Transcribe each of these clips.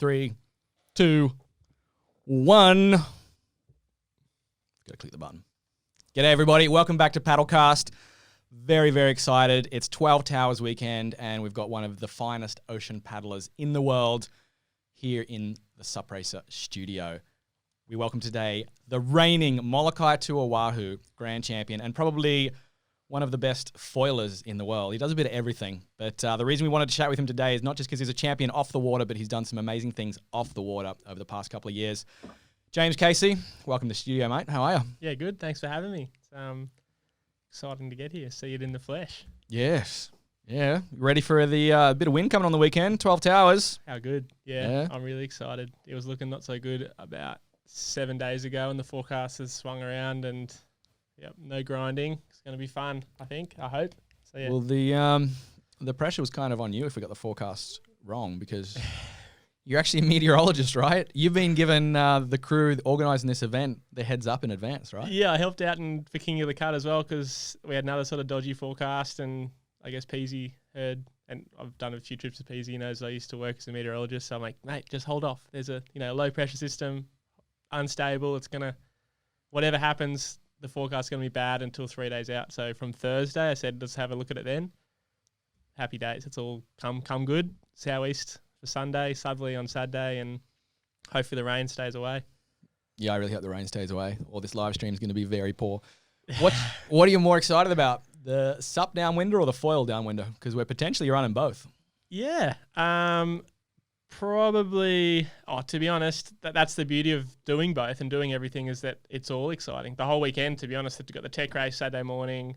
3, 2, 1. Gotta click the button. G'day everybody, welcome back to Paddlecast. Very, very excited. It's 12 Towers weekend and we've got one of the finest ocean paddlers in the world here in the SUP Racer studio. We welcome today the reigning Molokai to Oahu Grand Champion and probably one of the best foilers in the world. He does a bit of everything, but the reason we wanted to chat with him today is not just because he's a champion off the water, but he's done some amazing things off the water over the past couple of years. James Casey, welcome to the studio, mate. How are you? Yeah, good. Thanks for having me. It's exciting to get here, see it in the flesh. Yes. Yeah. Ready for the bit of wind coming on the weekend, 12 Towers. How good. Yeah, I'm really excited. It was looking not so good about 7 days ago and the forecast has swung around and no grinding. It's going to be fun, I think. I hope. So, yeah. Well, the pressure was kind of on you if we got the forecast wrong because you're actually a meteorologist, right? You've been given the crew organising this event the heads up in advance, right? Yeah, I helped out for King of the Cut as well because we had another sort of dodgy forecast and I guess Peasy heard, and I've done a few trips to Peasy, as I used to work as a meteorologist. So I'm like, mate, just hold off. There's a low pressure system, unstable. It's going to, whatever happens, the forecast is going to be bad until 3 days out. So from Thursday, I said, let's have a look at it then. Happy days. It's all come good. Southeast for Sunday, southerly on Saturday, and hopefully the rain stays away. Yeah, I really hope the rain stays away, or this live stream is going to be very poor. What are you more excited about, the SUP downwinder or the foil downwinder? Because we're potentially running both. Yeah, probably. Oh, to be honest, that's the beauty of doing both and doing everything is that it's all exciting. The whole weekend, to be honest, we've got the tech race Saturday morning,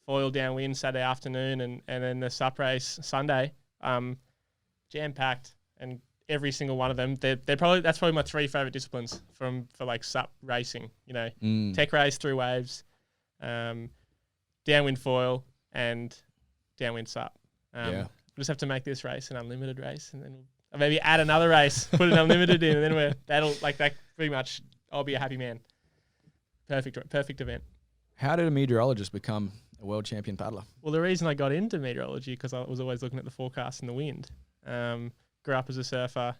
foil downwind Saturday afternoon, and then the SUP race Sunday. Jam-packed, and every single one of them, that's probably my three favorite disciplines for like SUP racing. Tech race, through waves, downwind foil, and downwind SUP. We'll just have to make this race an unlimited race, and then we'll maybe add another race, put an unlimited in, and then that pretty much. I'll be a happy man. Perfect event. How did a meteorologist become a world champion paddler? Well, the reason I got into meteorology because I was always looking at the forecast and the wind. Grew up as a surfer,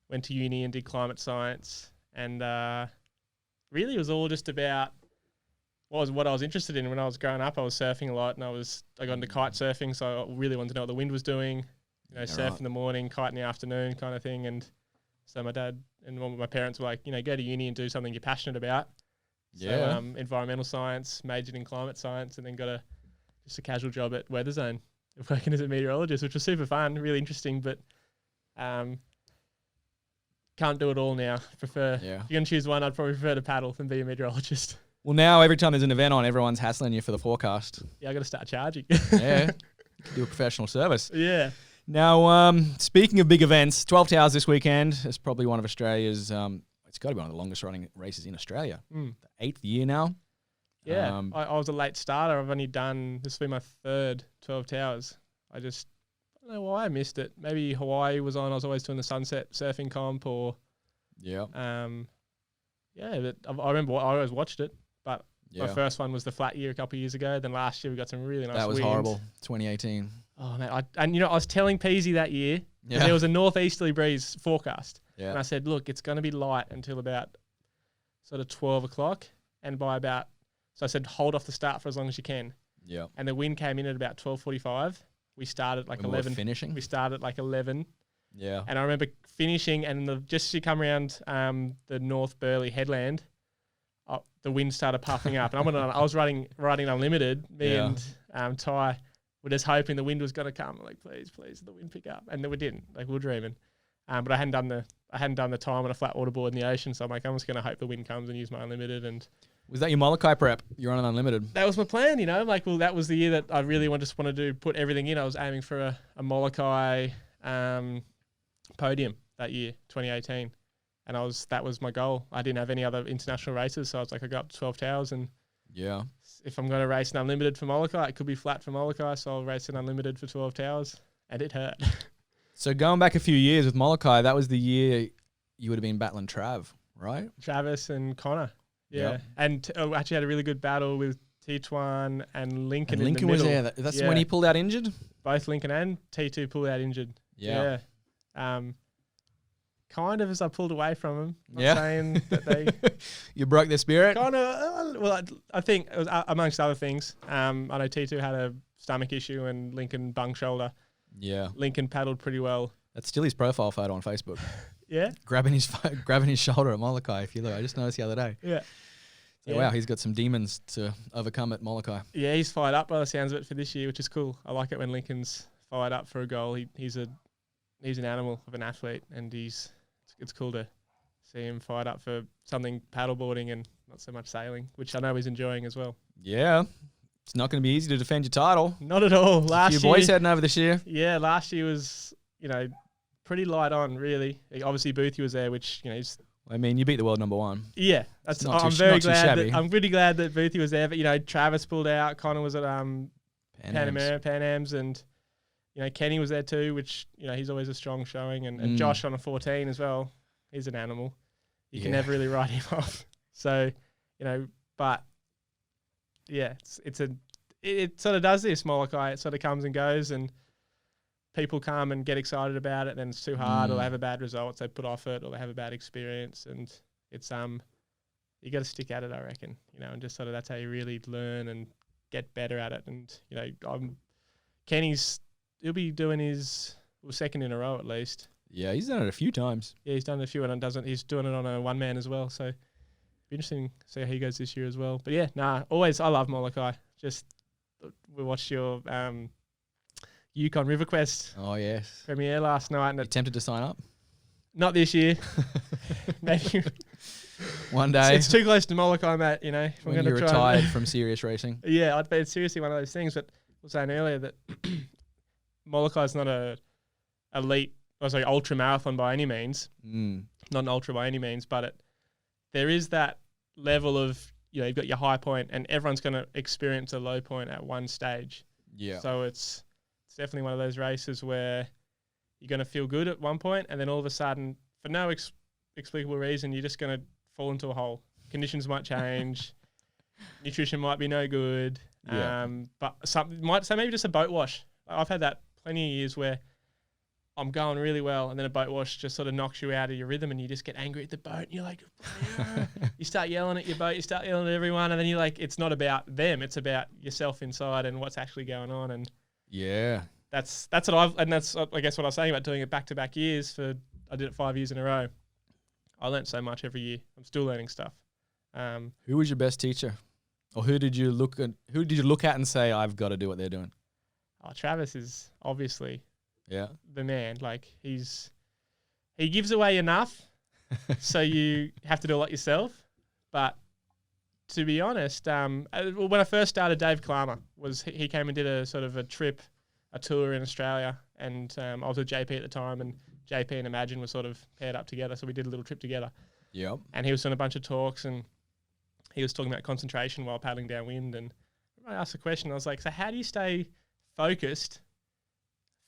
went to uni and did climate science, and really it was all just about what I was interested in. When I was growing up, I was surfing a lot, and I got into kite surfing, so I really wanted to know what the wind was doing. Surf in the morning, kite in the afternoon, kind of thing. And so my dad and my parents were like, go to uni and do something you're passionate about. Yeah. So environmental science, majored in climate science, and then got just a casual job at Weather Zone, working as a meteorologist, which was super fun, really interesting, but can't do it all now. If you're going to choose one, I'd probably prefer to paddle than be a meteorologist. Well, now every time there's an event on, everyone's hassling you for the forecast. Yeah, I got to start charging. Yeah, do a professional service. Yeah. Now, speaking of big events, 12 Towers this weekend is probably one of Australia's, it's got to be one of the longest running races in Australia. The 8th year now. Yeah, I was a late starter. I've only done, this will be my third 12 Towers. I don't know why I missed it. Maybe Hawaii was on. I was always doing the sunset surfing comp or... Yeah. But I remember I always watched it, but my first one was the flat year a couple of years ago. Then last year we got some really nice That was wind. horrible, 2018. Oh, man. I was telling Peasy that year, there was a northeasterly breeze forecast. Yeah. And I said, look, it's going to be light until about sort of 12 o'clock. And by about... So I said, hold off the start for as long as you can. Yeah. And the wind came in at about 12:45. We started like 11. Finishing? We started like 11. Yeah. And I remember finishing, and just as you come around the North Burleigh headland, the wind started puffing up. And I was riding unlimited. Me and Ty were just hoping the wind was going to come. I'm like, please, the wind pick up. And then we didn't. Like, we were dreaming. But I hadn't done the time on a flat water board in the ocean. So I'm like, I'm just going to hope the wind comes and use my unlimited. And was that your Molokai prep? You're on an unlimited. That was my plan, Like, well, that was the year that I really just wanted to put everything in. I was aiming for a Molokai podium that year, 2018, and that was my goal. I didn't have any other international races, so I was like, I got up to 12 Towers, and if I'm going to race an unlimited for Molokai, it could be flat for Molokai, so I'll race an unlimited for 12 Towers, and it hurt. So going back a few years with Molokai, that was the year you would have been battling Trav, right? Travis and Connor. Yeah. And actually had a really good battle with T1 and Lincoln. And Lincoln was there. That's when he pulled out injured? Both Lincoln and T2 pulled out injured. Yeah. kind of as I pulled away from them. Yeah. Saying that they You broke their spirit? kind of, well, I think it was amongst other things. I know T2 had a stomach issue and Lincoln bung shoulder. Yeah. Lincoln paddled pretty well. That's still his profile photo on Facebook. Yeah. grabbing his shoulder at Molokai. If you look, I just noticed the other day. Yeah. So, wow, he's got some demons to overcome at Molokai. Yeah, he's fired up by the sounds of it for this year, which is cool. I like it when Lincoln's fired up for a goal. He's an animal of an athlete, and it's cool to see him fired up for something paddleboarding and not so much sailing, which I know he's enjoying as well. Yeah. It's not going to be easy to defend your title. Not at all. A few boys heading over this year. Yeah, last year was, pretty light on, really. Obviously, Boothie was there, which, I mean, you beat the world number one. Yeah, I'm very glad. I'm really glad that Boothie was there. But Travis pulled out. Connor was at Pan Am's, and Kenny was there too. Which he's always a strong showing, and Josh on a 14 as well. He's an animal. You can never really write him off. So but yeah, it sort of does this Molokai. It sort of comes and goes, and people come and get excited about it, then it's too hard, or they have a bad result, so they put off it, or they have a bad experience, and it's you got to stick at it, I reckon, and just sort of that's how you really learn and get better at it. And he'll be doing his second in a row at least. Yeah, he's done it a few times. Yeah, he's done it a few, and he's doing it on a one man as well. So it'll be interesting to see how he goes this year as well. But yeah, always I love Molokai. Just we watched your Yukon River Quest. Oh yes, premiere last night, and you tempted to sign up? Not this year. Maybe one day. It's too close to Molokai, mate. When you're retired from serious racing. Yeah, I'd be seriously one of those things. But I was saying earlier that Molokai's not a ultra marathon by any means. Not an ultra by any means, but there is that level of you've got your high point, and everyone's going to experience a low point at one stage. Yeah. So it's definitely one of those races where you're going to feel good at one point, and then all of a sudden, for no explicable reason, you're just going to fall into a hole. Conditions might change, nutrition might be no good, but maybe just a boat wash. I've had that plenty of years where I'm going really well, and then a boat wash just sort of knocks you out of your rhythm, and you just get angry at the boat, and you're like, you start yelling at your boat, you start yelling at everyone, and then you're like, it's not about them, it's about yourself inside and what's actually going on. And yeah, that's what that's I guess what I was saying about doing it back-to-back years. I did it 5 years in a row. I learned so much every year. I'm still learning stuff. Who was your best teacher, or who did you look at and say, I've got to do what they're doing? Oh, Travis is obviously the man. Like he gives away enough, so you have to do a lot yourself. But to be honest, when I first started, Dave Klammer he came and did a sort of a tour in Australia, and I was with JP at the time, and JP and Imagine were sort of paired up together, so we did a little trip together. Yep. And he was doing a bunch of talks, and he was talking about concentration while paddling downwind. And I asked a question. I was like, so how do you stay focused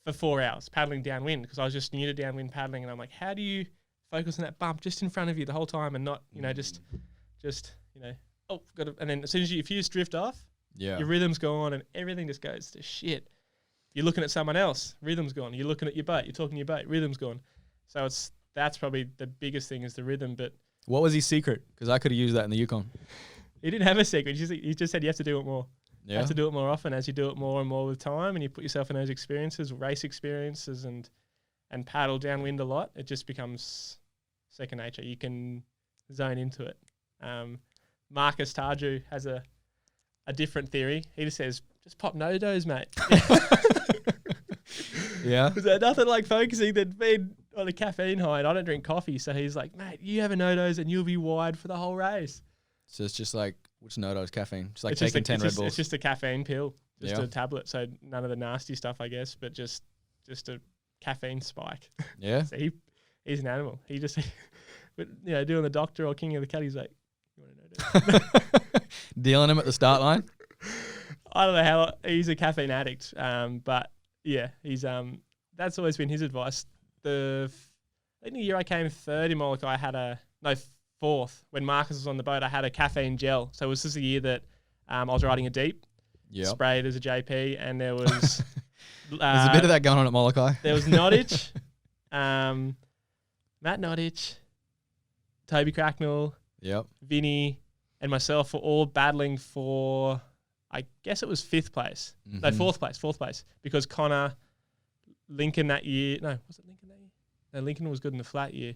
for 4 hours paddling downwind? Because I was just new to downwind paddling, and I'm like, how do you focus on that bump just in front of you the whole time, and not just and then as soon as if you just drift off, your rhythm's gone, and everything just goes to shit. You're looking at someone else, rhythm's gone. You're looking at your boat, you're talking to your boat, rhythm's gone. So that's probably the biggest thing is the rhythm. But what was his secret? Because I could have used that in the Yukon. He didn't have a secret. He just said you have to do it more. Yeah. You have to do it more often as you do it more and more with time, and you put yourself in those experiences, race experiences, and paddle downwind a lot. It just becomes second nature. You can zone into it. Marcus Tarju has a different theory. He just says, just pop no-dos, mate. Yeah. There's nothing like focusing than being on a caffeine high, and I don't drink coffee, so he's like, mate, you have a no-dos and you'll be wide for the whole race. So it's just like, which no-dos caffeine? It's like taking 10 Red Bulls. It's just a caffeine pill, just a tablet, so none of the nasty stuff, I guess, but just a caffeine spike. Yeah. So he's an animal. He just, but doing the doctor or King of the Cut, he's like, you want a no-dos? Dealing him at the start line? I don't know how he's a caffeine addict, but yeah, he's that's always been his advice. I think the year I came third in Molokai, I had fourth when Marcus was on the boat. I had a caffeine gel, so it was just the year that I was riding a deep, sprayed as a JP, and there was there's a bit of that going on at Molokai. There was Nottage, Matt Nottage, Toby Cracknell, Yep. Vinny, and myself were all battling for, I guess it was 5th place. No, 4th place. Because Connor, Lincoln that year. No, was it Lincoln that year? No, Lincoln was good in the flat year.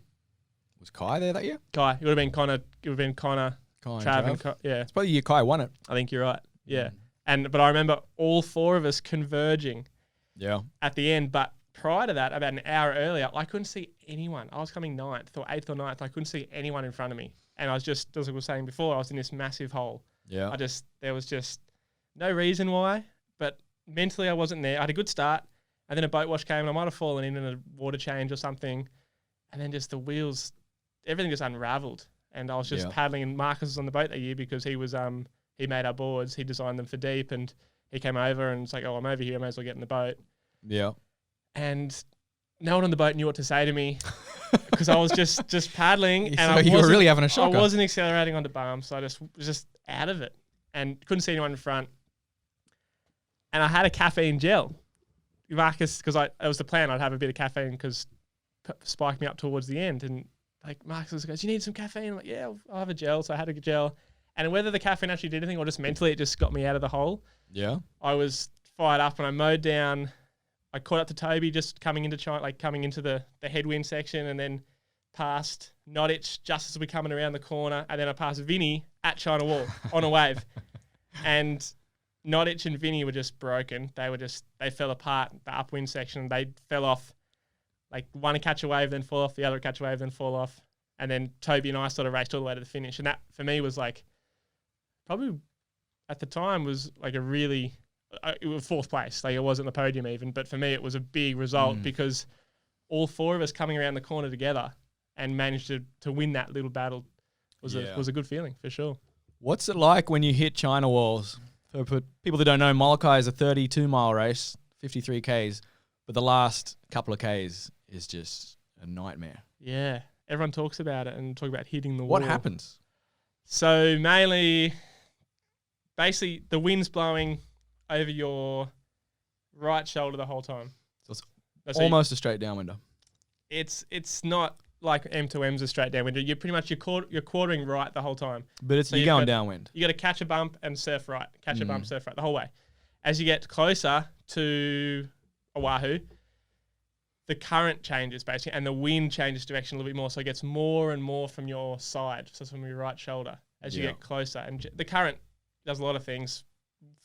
Was Kai there that year? Kai. It would have been Connor. It would have been Connor, Trav, and yeah. It's probably the year Kai won it. I think you're right. Yeah. But I remember all 4 of us converging. Yeah. At the end, but prior to that, about an hour earlier, I couldn't see anyone. I was coming 9th or 8th or 9th. I couldn't see anyone in front of me. And I was just, as I was saying before, I was in this massive hole. Yeah. There was just no reason why, but mentally I wasn't there. I had a good start, and then a boat wash came, and I might have fallen in a water change or something. And then just the wheels, everything just unraveled. And I was just paddling, and Marcus was on the boat that year because he was, he made our boards, he designed them for deep, and he came over and it's like, oh, I'm over here, I may as well get in the boat. Yeah. And no one on the boat knew what to say to me because I was just paddling. And so you were really having a shocker. I wasn't accelerating onto bumps. So I was just out of it and couldn't see anyone in front. And I had a caffeine gel. Marcus, because it was the plan, I'd have a bit of caffeine because spiked me up towards the end. And like Marcus goes, you need some caffeine? I'm like, yeah, I'll have a gel. So I had a gel. And whether the caffeine actually did anything or just mentally, it just got me out of the hole. Yeah. I was fired up and I mowed down. I caught up to Toby just coming into the headwind section, and then past Nottage just as we're coming around the corner, and then I passed Vinny at China Wall on a wave. And Nottage and Vinny were just broken. They fell apart, the upwind section. They fell off, like one to catch a wave, then fall off, the other to catch a wave, then fall off. And then Toby and I sort of raced all the way to the finish. And that, for me, was like, probably at the time was like a really... it was 4th place, like it wasn't the podium even, but for me it was a big result because all 4 of us coming around the corner together and managed to win that little battle was a good feeling for sure. What's it like when you hit China walls? For people that don't know, Molokai is a 32-mile race, 53 Ks, but the last couple of Ks is just a nightmare. Yeah, everyone talks about it and talk about hitting the wall. What happens? So mainly, basically the wind's blowing over your right shoulder the whole time. So it's almost a straight downwinder. It's not like M2M's a straight downwinder. You're pretty much you're quartering right the whole time. But you're going downwind. You got to catch a bump and surf right. Catch a bump, surf right the whole way. As you get closer to Oahu, the current changes basically, and the wind changes direction a little bit more, so it gets more and more from your side, so from your right shoulder as you get closer. And the current does a lot of things.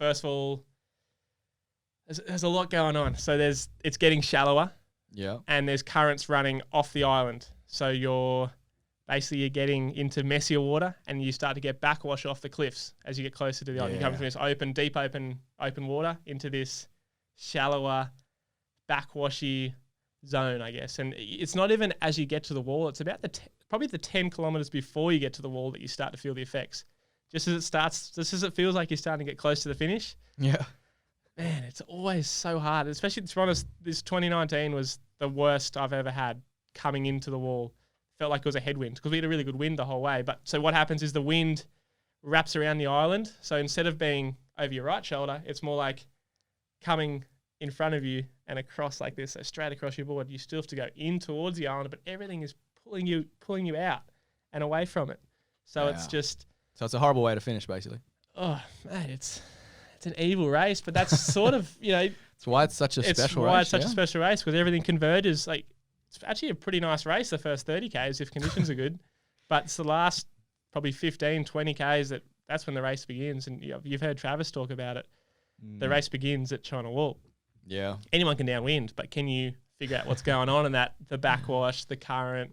First of all, there's a lot going on. So it's getting shallower. Yeah. And there's currents running off the island. So you're getting into messier water, and you start to get backwash off the cliffs as you get closer to the island. You come from this deep open water into this shallower, backwashy zone, I guess. And it's not even as you get to the wall. It's about probably the 10 kilometers before you get to the wall that you start to feel the effects. Just as it feels like you're starting to get close to the finish. Yeah. Man, it's always so hard. Especially, to be honest, this 2019 was the worst I've ever had coming into the wall. Felt like it was a headwind because we had a really good wind the whole way. But so what happens is the wind wraps around the island. So instead of being over your right shoulder, it's more like coming in front of you and across like this, so straight across your board. You still have to go in towards the island, but everything is pulling you out and away from it. So it's just... So it's a horrible way to finish, basically. Oh, mate, it's an evil race, but that's sort of, it's why it's such a special race. It's why it's such a special race, because everything converges. Like, it's actually a pretty nice race, the first 30 Ks, if conditions are good. But it's the last probably 15, 20 Ks that's when the race begins. And you've heard Travis talk about it. The race begins at China Wall. Yeah. Anyone can downwind, but can you figure out what's going on in that? The backwash, the current,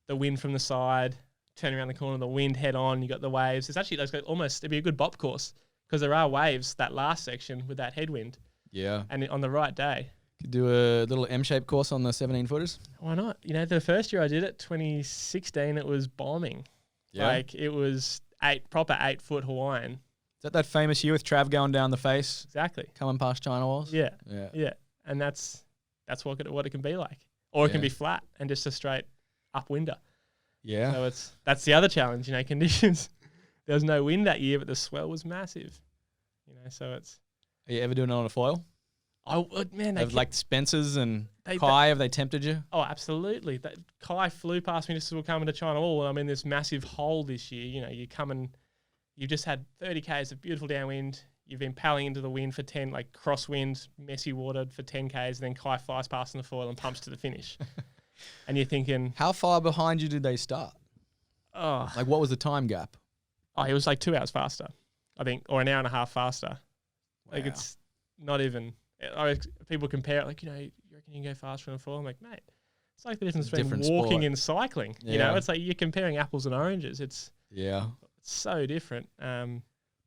the wind from the side, turn around the corner, the wind head on, you got the waves. It's actually it'd be a good bop course because there are waves that last section with that headwind. Yeah. And on the right day. Could do a little M-shaped course on the 17-footers. Why not? The first year I did it, 2016, it was bombing. Yeah. Like it was proper 8-foot Hawaiian. Is that famous year with Trav going down the face? Exactly. Coming past China walls? Yeah. And that's what it can be like. Or it can be flat and just a straight upwinder. Yeah. So that's the other challenge, conditions. There was no wind that year, but the swell was massive. So it's... Are you ever doing it on a foil? Man, Have like Spencer's and They- Kai, have they tempted you? Oh, absolutely. Kai flew past me just as we were coming to China Wall, and I'm in this massive hole this year. You know, you've just had 30 Ks of beautiful downwind. You've been paddling into the wind for 10, like crosswind, messy water for 10 Ks, and then Kai flies past on the foil and pumps to the finish. And you're thinking, How far behind you did they start? oh, Like, what was the time gap? it was like 2 hours faster, I think, or an hour and a half faster. Like, Wow. it's not even. People compare it, like, you reckon you can go faster on a foil? I'm like, mate, it's like the difference between Different walking sport. and cycling. You Yeah. know, it's like you're comparing apples and oranges. It's Yeah. so different.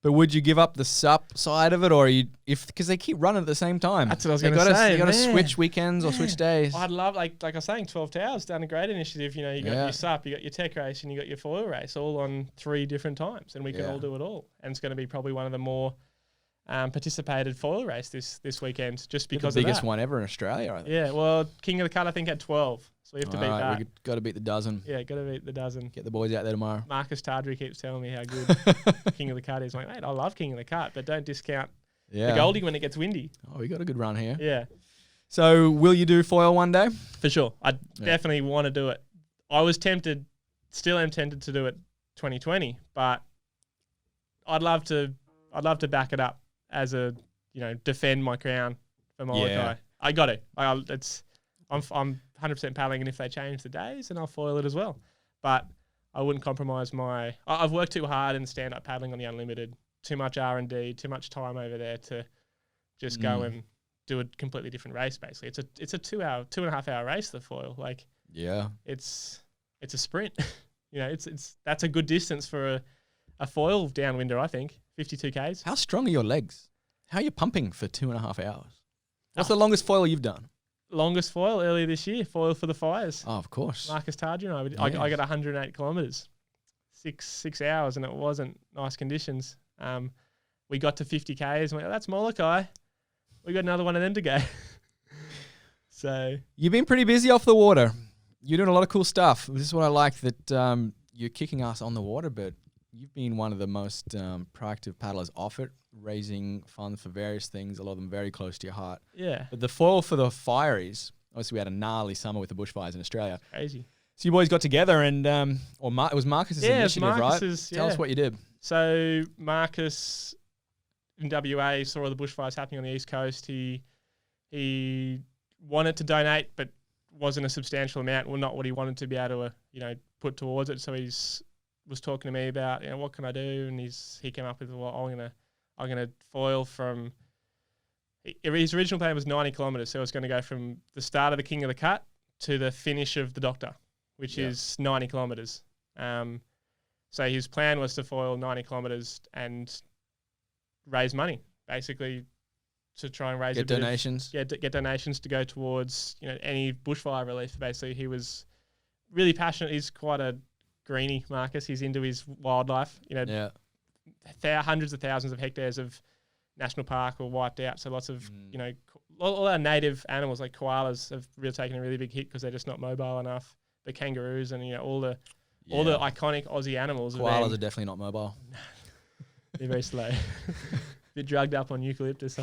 But would you give up the SUP side of it, or because they keep running at the same time? That's what I was They gonna gotta- say, They got to man. switch weekends or switch days. I'd love, like I was saying, 12 Towers done a great initiative. You know, you got Yeah. your SUP, you got your tech race, and you got your foil race, all on 3 different times, and we can Yeah. all do it all. And it's going to be probably one of the more participated foil race this weekend, just because the of biggest that. one ever in Australia, I think. Yeah, well, King of the Cut, I think, had 12, so we have to beat that. We got to beat the dozen. Yeah, got to beat the dozen. Get the boys out there tomorrow. Marcus Tardry keeps telling me how good King of the Cut is. I'm like, mate, I love King of the Cut, but don't discount Yeah. the Goldie when it gets windy. Oh, we got a good run here. Yeah, So, will you do foil one day? for sure. I definitely want to do it. I was tempted, still am tempted to do it 2020, but I'd love to back it up as a, defend my crown for Molokai. Yeah. I got it. I'm 100% paddling, and if they change the days, then I'll foil it as well. But I wouldn't compromise I've worked too hard in stand-up paddling on the Unlimited. Too much R&D, too much time over there to just go and do a completely different race. Basically, it's a 2.5 hour race. The foil, like, Yeah. it's a sprint. That's a good distance for a foil downwinder. I think 52 Ks. How strong are your legs? How are you pumping for 2.5 hours? What's the longest foil you've done? Longest foil earlier this year. Foil for the Fires. Oh, of course. Marcus Tardry and I got 108 kilometers, 6 hours, and it wasn't nice conditions. We got to 50 Ks and went, that's Molokai. We got another one of them to go. So You've been pretty busy off the water. You're doing a lot of cool stuff. This is what I like, that you're kicking ass on the water, but you've been one of the most proactive paddlers off it, raising funds for various things, a lot of them very close to your heart. yeah, But the foil for the Fireys, obviously we had a gnarly summer with the bushfires in Australia. crazy. So you boys got together and, it was Marcus's Yeah, it was initiative, Marcus's, right? Tell us yeah. what you did. So Marcus in WA saw all the bushfires happening on the East Coast. He wanted to donate, but wasn't a substantial amount. Well, not what he wanted to be able to, put towards it. So was talking to me about, what can I do? And he came up with, well, I'm gonna foil from. His original plan was 90 kilometers, so it was going to go from the start of the King of the Cut to the finish of the Doctor, which is 90 kilometers. So his plan was to foil 90 kilometers and raise money, basically, to try and raise Get donations. get donations to go towards any bushfire relief. Basically, he was really passionate. He's quite a greenie, Marcus. He's into his wildlife. Yeah. Hundreds of thousands of hectares of national park were wiped out. So lots of all our native animals like koalas have really taken a really big hit because they're just not mobile enough. The kangaroos and all the iconic Aussie animals. Koalas are definitely not mobile. They're very slow. Bit drugged up on eucalyptus.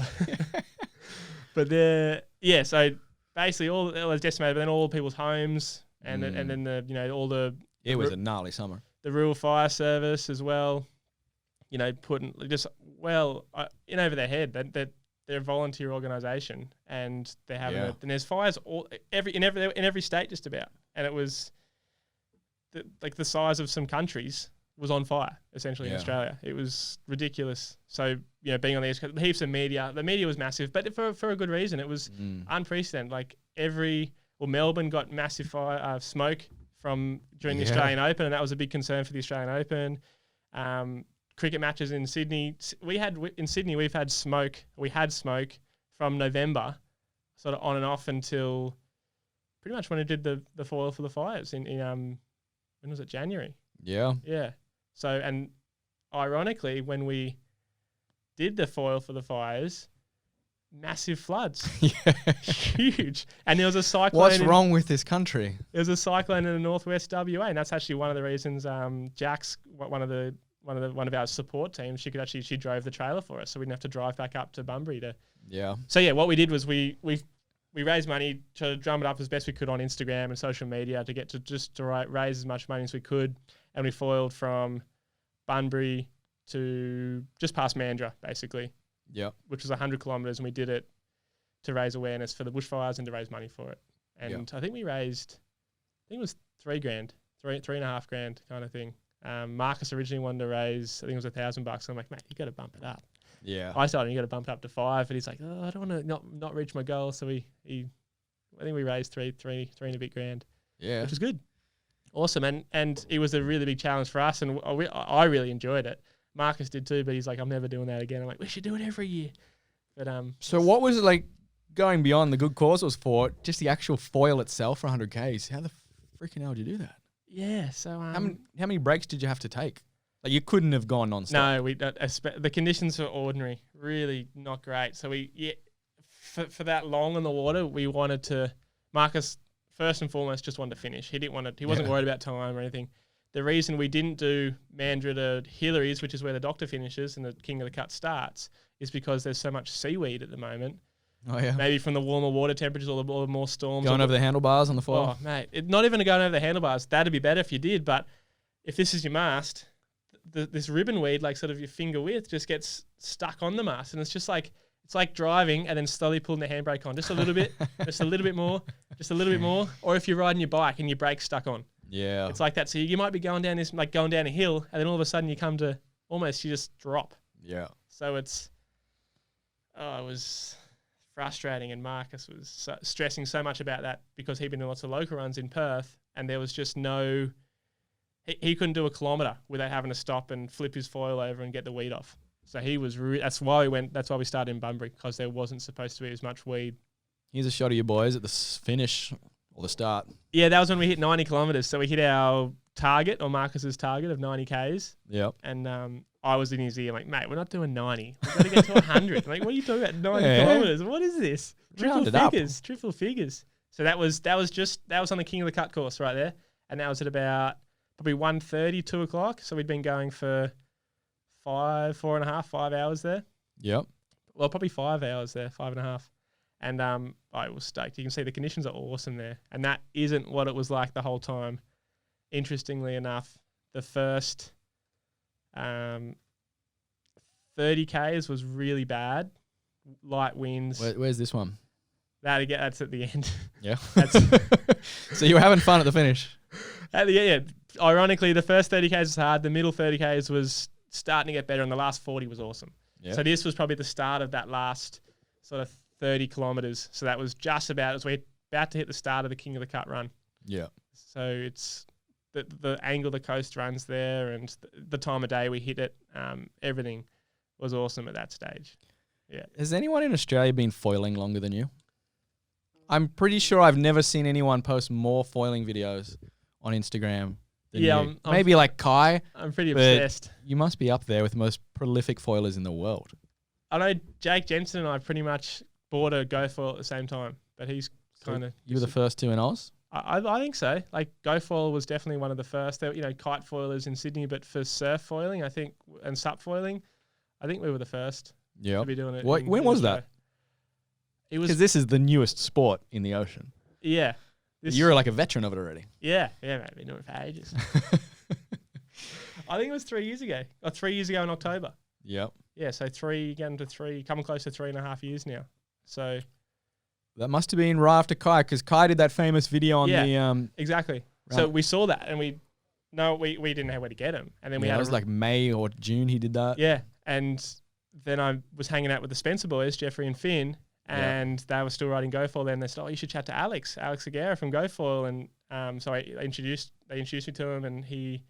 But so basically all it was decimated, but then all people's homes and then the It was a gnarly summer. the rural fire service as well. Putting just in over their head that they're a volunteer organisation and they're having it. And there's fires in every state just about, and it was the size of some countries was on fire essentially in Australia. It was ridiculous. So being on the East Coast, heaps of media. The media was massive, but for a good reason. It was unprecedented. Like Melbourne got massive fire smoke during the Australian Open, and that was a big concern for the Australian Open. Cricket matches in Sydney. We've had smoke. We had smoke from November, sort of on and off until pretty much when it did the foil for the Fires in when was it, January? Yeah. Yeah. So, and ironically, when we did the foil for the Fires, massive floods. Huge. And there was a cyclone. What's wrong with this country? There was a cyclone in the northwest WA, and that's actually one of the reasons Jack's one of our support teams, she drove the trailer for us, so we didn't have to drive back up to Bunbury to Yeah. So yeah, what we did was we raised money to drum it up as best we could on Instagram and social media to get to raise as much money as we could, and we foiled from Bunbury to just past Mandurah, basically. Yeah. Which was 100 kilometres, and we did it to raise awareness for the bushfires and to raise money for it. And I think we raised, it was $3,000, $3.5 grand kind of thing. Marcus originally wanted to raise, I think it was $1,000. I'm like, mate, you got to bump it up. Yeah. I started, you got to bump it up to 5, and he's like, oh, I don't want to not reach my goal. So I think we raised three and a bit grand. Yeah. Which was good. Awesome. And it was a really big challenge for us, and I really enjoyed it. Marcus did too, but he's like, I'm never doing that again. I'm like, we should do it every year. But so what was it like going beyond the good cause it was for, just the actual foil itself for 100 Ks? How the freaking hell did you do that? Yeah. So how many breaks did you have to take? Like, you couldn't have gone non-stop. No, the conditions were ordinary, really not great. So for that long on the water, we wanted to, Marcus first and foremost just wanted to finish. He wasn't worried about time or anything. The reason we didn't do Mandurah to Hillary's, which is where the Doctor finishes and the King of the Cut starts, is because there's so much seaweed at the moment. Oh, yeah. Maybe from the warmer water temperatures or the more storms. Going over the handlebars on the foil? Oh, mate. Not even going over the handlebars. That'd be better if you did, but if this is your mast, this ribbon weed, like sort of your finger width, just gets stuck on the mast. And it's just like, it's like driving and then slowly pulling the handbrake on. Just a little bit, just a little bit more, just a little bit more. Or if you're riding your bike and your brake's stuck on. Yeah. It's like that. So you might be going down a hill, and then all of a sudden you come to almost, you just drop. Yeah. So it was frustrating, and Marcus was stressing so much about that because he'd been doing lots of local runs in Perth, and there was just he couldn't do a kilometre without having to stop and flip his foil over and get the weed off. So he was that's why we started in Bunbury, because there wasn't supposed to be as much weed. Here's a shot of you boys at the finish or the start. Yeah, that was when we hit 90 kilometres. So we hit our target, or Marcus's target, of 90 Ks. Yep. And I was in his ear, like, mate, we're not doing 90. We've got to get to 100. I'm like, what are you talking about? 90 kilometres? What is this? Triple figures. So that was on the King of the Cut course right there. And that was at about probably 1:30, 2 o'clock. So we'd been going for 5 hours there. Yep. Well, probably 5 hours there, 5.5. And I was stoked. You can see the conditions are awesome there. And that isn't what it was like the whole time. Interestingly enough, the first 30 Ks was really bad. Light winds. Where's this one? That's at the end. Yeah. So you were having fun at the finish? At the end, yeah. Ironically, the first 30 Ks was hard. The middle 30 Ks was starting to get better, and the last 40 was awesome. Yeah. So this was probably the start of that last sort of 30 kilometres. So that was just about as we're about to hit the start of the King of the Cut run. Yeah. So it's the angle the coast runs there, and the time of day we hit it. Everything was awesome at that stage. Yeah. Has anyone in Australia been foiling longer than you? I'm pretty sure I've never seen anyone post more foiling videos on Instagram than you. Maybe like Kai. I'm pretty obsessed. You must be up there with the most prolific foilers in the world. I know Jake Jensen and I pretty much bought a GoFoil at the same time, but he's kind of... You were the first two in Oz? I think so. Like, GoFoil was definitely one of the first. There, kite foilers in Sydney, but for surf foiling, I think, and SUP foiling, I think we were the first to be doing it. When was that? It was, because this is the newest sport in the ocean. Yeah. You're like a veteran of it already. Yeah, mate. I've been doing it for ages. I think it was 3 years ago. 3 years ago in October. Yep. Yeah, so coming close to 3.5 years now. So that must have been right after Kai, because Kai did that famous video on the exactly. So we saw that, and we didn't know where to get him, and then we had it was like May or June he did that. Yeah, and then I was hanging out with the Spencer boys, Jeffrey and Finn, and they were still riding GoFoil. Then they said, "Oh, you should chat to Alex Aguera from GoFoil," and so they introduced me to him, and he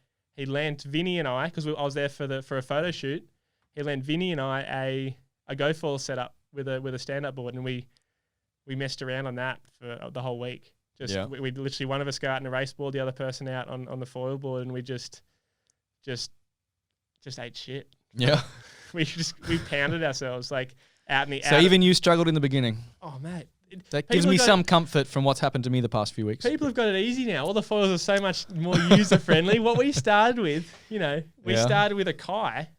lent Vinny and I, because I was there for a photo shoot. He lent Vinny and I a GoFoil setup with a stand-up board, and we messed around on that for the whole week. We literally, one of us go out in a race board, the other person out on the foil board, and we just ate shit. Yeah. we pounded ourselves like out in the. So even you struggled in the beginning. Oh mate, that gives me some comfort from what's happened to me the past few weeks. People have got it easy now. All the foils are so much more user friendly. What we started with, started with a Kai,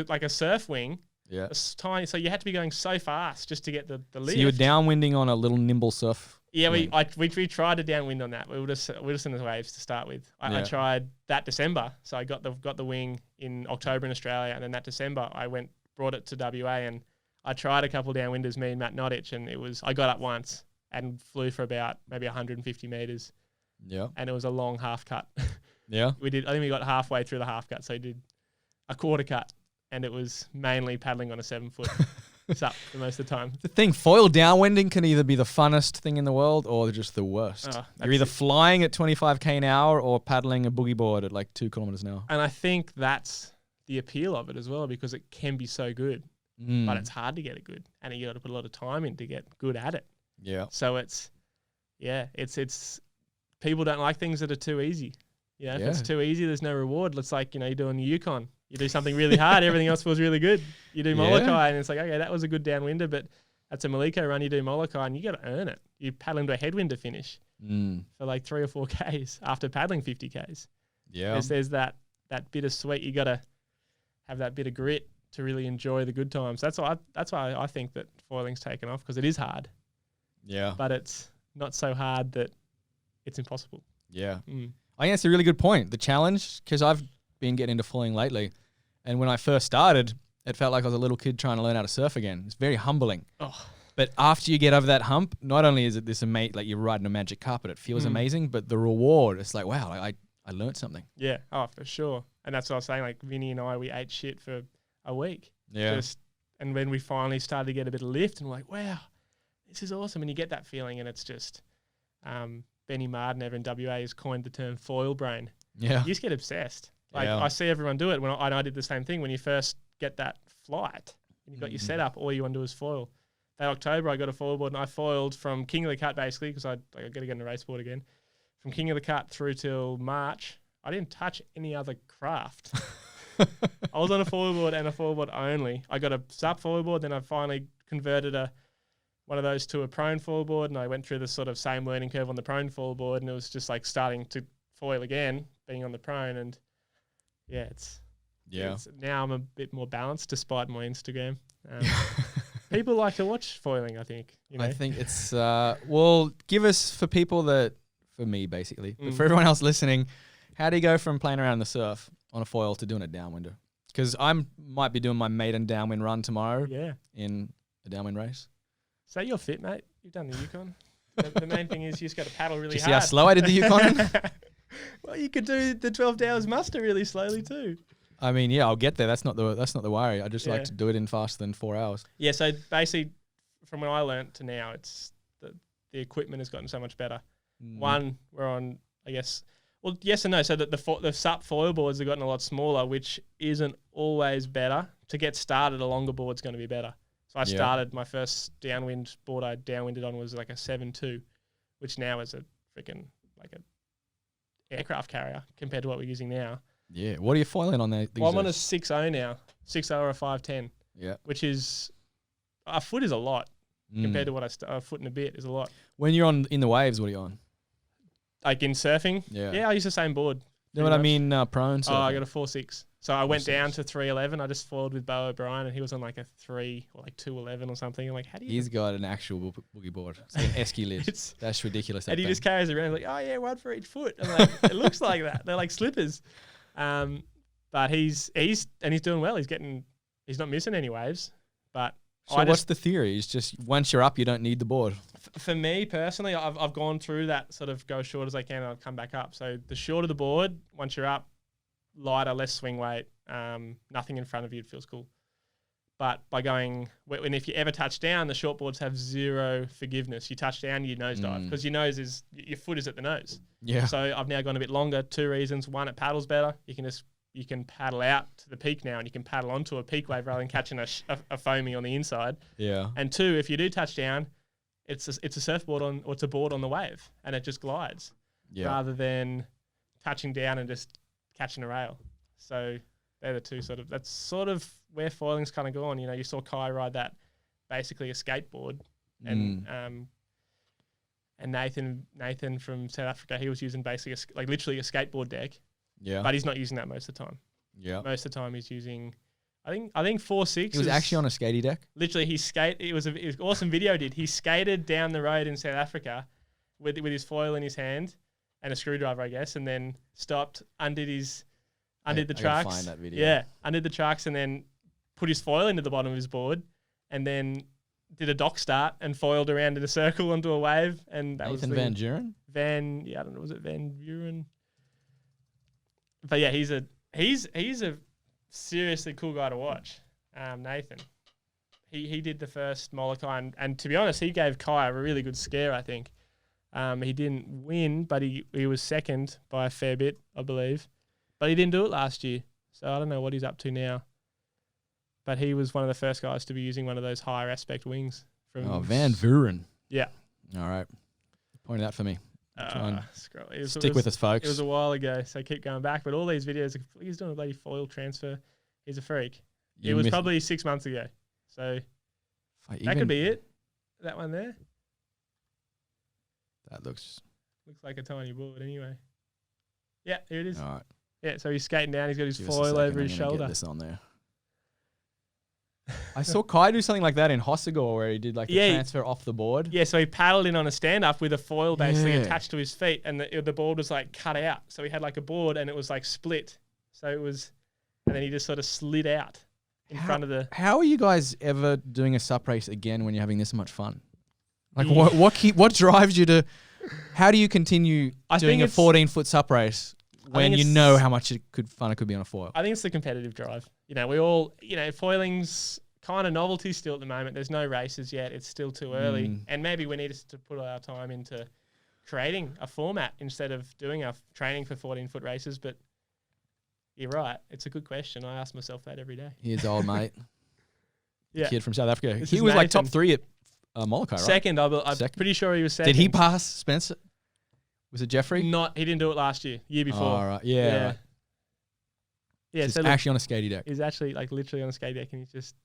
like a surf wing. Yeah. It's tiny, so you had to be going so fast just to get the lift. So you were downwinding on a little nimble surf. Yeah, wing. we tried to downwind on that. We were just in the waves to start with. I tried that December, so I got the wing in October in Australia, and then that December I brought it to WA, and I tried a couple downwinders, me and Matt Notich, and I got up once and flew for about maybe 150 meters. Yeah. And it was a long half cut. Yeah. I think we got halfway through the half cut, so we did a quarter cut, and it was mainly paddling on a 7-foot SUP for most of the time. The thing, foil downwinding can either be the funnest thing in the world or just the worst. You're either flying at 25k an hour or paddling a boogie board at like 2 kilometers an hour. And I think that's the appeal of it as well, because it can be so good, but it's hard to get it good, and you got to put a lot of time in to get good at it. Yeah. So it's people don't like things that are too easy. You know, if it's too easy, there's no reward. It's like, you're doing the Yukon. You do something really hard, everything else feels really good. You do Molokai, and it's like, okay, that was a good downwinder, but that's a Maliko run. You do Molokai, and you got to earn it. You paddle into a headwind to finish for like 3 or 4 Ks after paddling 50 Ks. Yeah. There's that bit of sweat. You got to have that bit of grit to really enjoy the good times. That's why I think that foiling's taken off, because it is hard. Yeah. But it's not so hard that it's impossible. Yeah. I think that's a really good point. The challenge, because I've been getting into foiling lately, and when I first started, it felt like I was a little kid trying to learn how to surf again. It's very humbling. Oh. But after you get over that hump, not only is it this amazing, like you're riding a magic carpet, it feels amazing, but the reward, it's like, wow, I learned something. Yeah. Oh, for sure. And that's what I was saying. Like Vinny and I, we ate shit for a week. Yeah. And when we finally started to get a bit of lift, and we're like, wow, this is awesome. And you get that feeling, and it's just, Benny Martin over in WA has coined the term foil brain. Yeah. You just get obsessed. Like I see everyone do it. When I did the same thing. When you first get that flight and you've got your setup, all you want to do is foil. That October, I got a foil board, and I foiled from King of the Cut basically, because I got to get in a race board again. From King of the Cut through till March, I didn't touch any other craft. I was on a foil board and a foil board only. I got a SUP foil board, then I finally converted one of those to a prone foil board, and I went through the sort of same learning curve on the prone foil board, and it was just like starting to foil again, being on the prone, and it's now I'm a bit more balanced despite my Instagram. People like to watch foiling, I think. I think it's give us, for people that, for me basically, but for everyone else listening, how do you go from playing around the surf on a foil to doing a downwinder? Because I might be doing my maiden downwind run tomorrow in a downwind race. So you're fit, mate. You've done the Yukon. The main thing is you just got to paddle really hard. See how slow I did the Yukon? Well, you could do the 12 hours muster really slowly too. I mean, yeah, I'll get there. That's not the worry. I just like to do it in faster than 4 hours. Yeah, so basically, from when I learnt to now, it's the equipment has gotten so much better. One, we're on, I guess, well, yes and no. So that the SUP foil boards have gotten a lot smaller, which isn't always better. To get started, a longer board's going to be better. So I started, my first downwind board I downwinded on was like a 7.2, which now is a freaking like a aircraft carrier compared to what we're using now. Yeah. What are you foiling on there? Well, I'm on a 6.0 now, 6.0 or a 5.10. Yeah. Which is, a foot is a lot compared to what a foot and a bit is a lot. When you're in the waves, what are you on? Like in surfing? Yeah. I use the same board. You know what I mean? Prone surfing. Oh, I got a 4.6. So I went down to 3.11. I just foiled with Bo O'Brien, and he was on like a 3 or like 2.11 or something. I'm like, how do you? He's got an actual boogie board. It's like an esky lid. That's ridiculous. And he just carries it around like, oh yeah, one for each foot. I'm like, it looks like that. They're like slippers. But he's doing well. He's not missing any waves. But so what's the theory? It's just once you're up, you don't need the board. For me personally, I've gone through that sort of go short as I can and I'll come back up. So the shorter the board, once you're up, lighter, less swing weight, nothing in front of you, it feels cool. But by going, when if you ever touch down, the short boards have zero forgiveness. You touch down, you nosedive because your foot is at the nose. Yeah. So I've now gone a bit longer. 2 reasons. One, it paddles better. You can paddle out to the peak now, and you can paddle onto a peak wave rather than catching a foamy on the inside. Yeah. And 2, if you do touch down, it's a surfboard or it's a board on the wave, and it just glides rather than touching down and just catching a rail. So they're the two that's sort of where foiling's kind of gone. You know, you saw Kai ride that basically a skateboard, and Nathan from South Africa, he was using basically literally a skateboard deck. Yeah. But he's not using that most of the time. Yeah. Most of the time he's using I think 4.6. He was actually on a skatey deck. Literally, it was an awesome video. He skated down the road in South Africa with his foil in his hand and a screwdriver, I guess, and then stopped, undid the trucks. Find that video. Yeah, undid the trucks and then put his foil into the bottom of his board, and then did a dock start and foiled around in a circle onto a wave. And that Nathan was Van Duren? I don't know, was it Van Buren? But yeah, he's a seriously cool guy to watch. Nathan. He did the first Molokai, and to be honest, he gave Kai a really good scare, I think. He didn't win, but he was second by a fair bit, I believe. But he didn't do it last year, so I don't know what he's up to now. But he was one of the first guys to be using one of those higher aspect wings. Van Vuren. Yeah. All right. Point it out for me. Stick with us, folks. It was a while ago, so keep going back. But all these videos, he's doing a bloody foil transfer. He's a freak. It was probably 6 months ago. So that could be it. That one there. That looks like a tiny board anyway. Yeah, here it is. All right. Yeah, so he's skating down. He's got his foil over his shoulder. Get this on there. I saw Kai do something like that in Hossegor where he did like a transfer off the board. Yeah, so he paddled in on a stand-up with a foil basically attached to his feet, and the board was like cut out. So he had like a board and it was like split. So it was, and then he just sort of slid out in front of the... How are you guys ever doing a SUP race again when you're having this much fun? Like what drives you to... How do you continue doing a 14-foot SUP race when you know how much fun it could be on a foil? I think it's the competitive drive. We all, foiling's kind of novelty still at the moment. There's no races yet. It's still too early. And maybe we need to put our time into creating a format instead of doing our training for 14-foot races. But you're right. It's a good question. I ask myself that every day. Here's old mate. Yeah. Kid from South Africa. He was like top 3 at Molokai, right? Second. I'm pretty sure he was second. Did he pass Spencer? Was it Jeffrey? He didn't do it last year before. Oh, right. Yeah. Right. Yeah, so actually on a skatey deck. He's actually like literally on a skate deck, and he's just...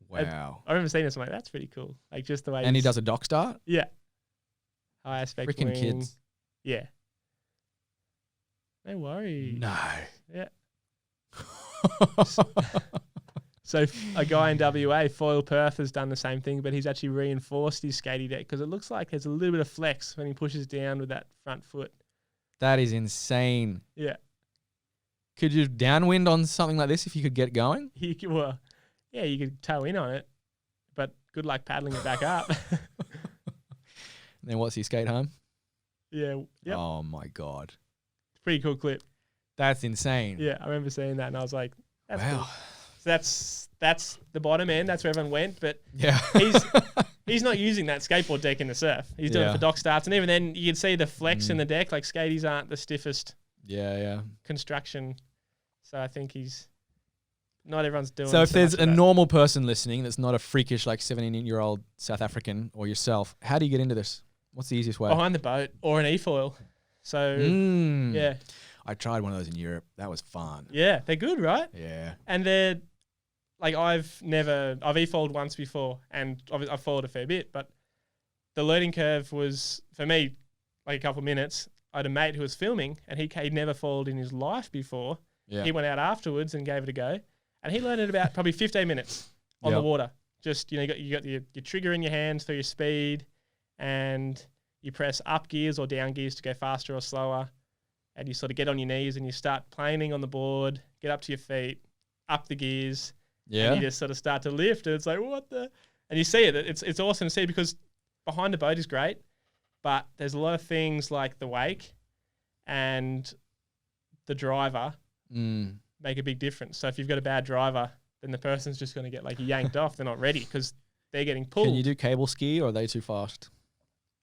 Wow. I remember seeing this, I'm like, that's pretty cool. Like just the way... And he does a dock start? Yeah. High aspect freaking wing. Kids. Yeah. No worries. No. Yeah. So a guy in WA, Foil Perth, has done the same thing, but he's actually reinforced his skatey deck because it looks like there's a little bit of flex when he pushes down with that front foot. That is insane. Yeah. Could you downwind on something like this if you could get going? You could toe in on it, but good luck paddling it back up. Then what's he skate home? Yeah. Yep. Oh my God. Pretty cool clip. That's insane. Yeah, I remember seeing that and I was like, that's wow. Cool. So that's the bottom end. That's where everyone went. But yeah, he's not using that skateboard deck in the surf. He's doing it for dock starts. And even then, you can see the flex in the deck. Like skaties aren't the stiffest construction. So I think not everyone's doing. So if there's a normal person listening that's not a freakish like 17-year-old South African or yourself, how do you get into this? What's the easiest way? Behind the boat or an e-foil. So yeah. I tried one of those in Europe. That was fun. Yeah, they're good, right? Yeah. And they're like I've e-foiled once before, and I've foiled a fair bit, but the learning curve was for me like a couple of minutes. I had a mate who was filming, and he'd never foiled in his life before. Yeah. He went out afterwards and gave it a go, and he learned it about probably 15 minutes on the water. Just you got your trigger in your hands for your speed, and you press up gears or down gears to go faster or slower. And you sort of get on your knees and you start planing on the board, get up to your feet, up the gears. Yeah. And you just sort of start to lift. And it's like, what the? And you see it. It's awesome to see because behind the boat is great, but there's a lot of things like the wake and the driver make a big difference. So if you've got a bad driver, then the person's just going to get like yanked off. They're not ready because they're getting pulled. Can you do cable ski or are they too fast?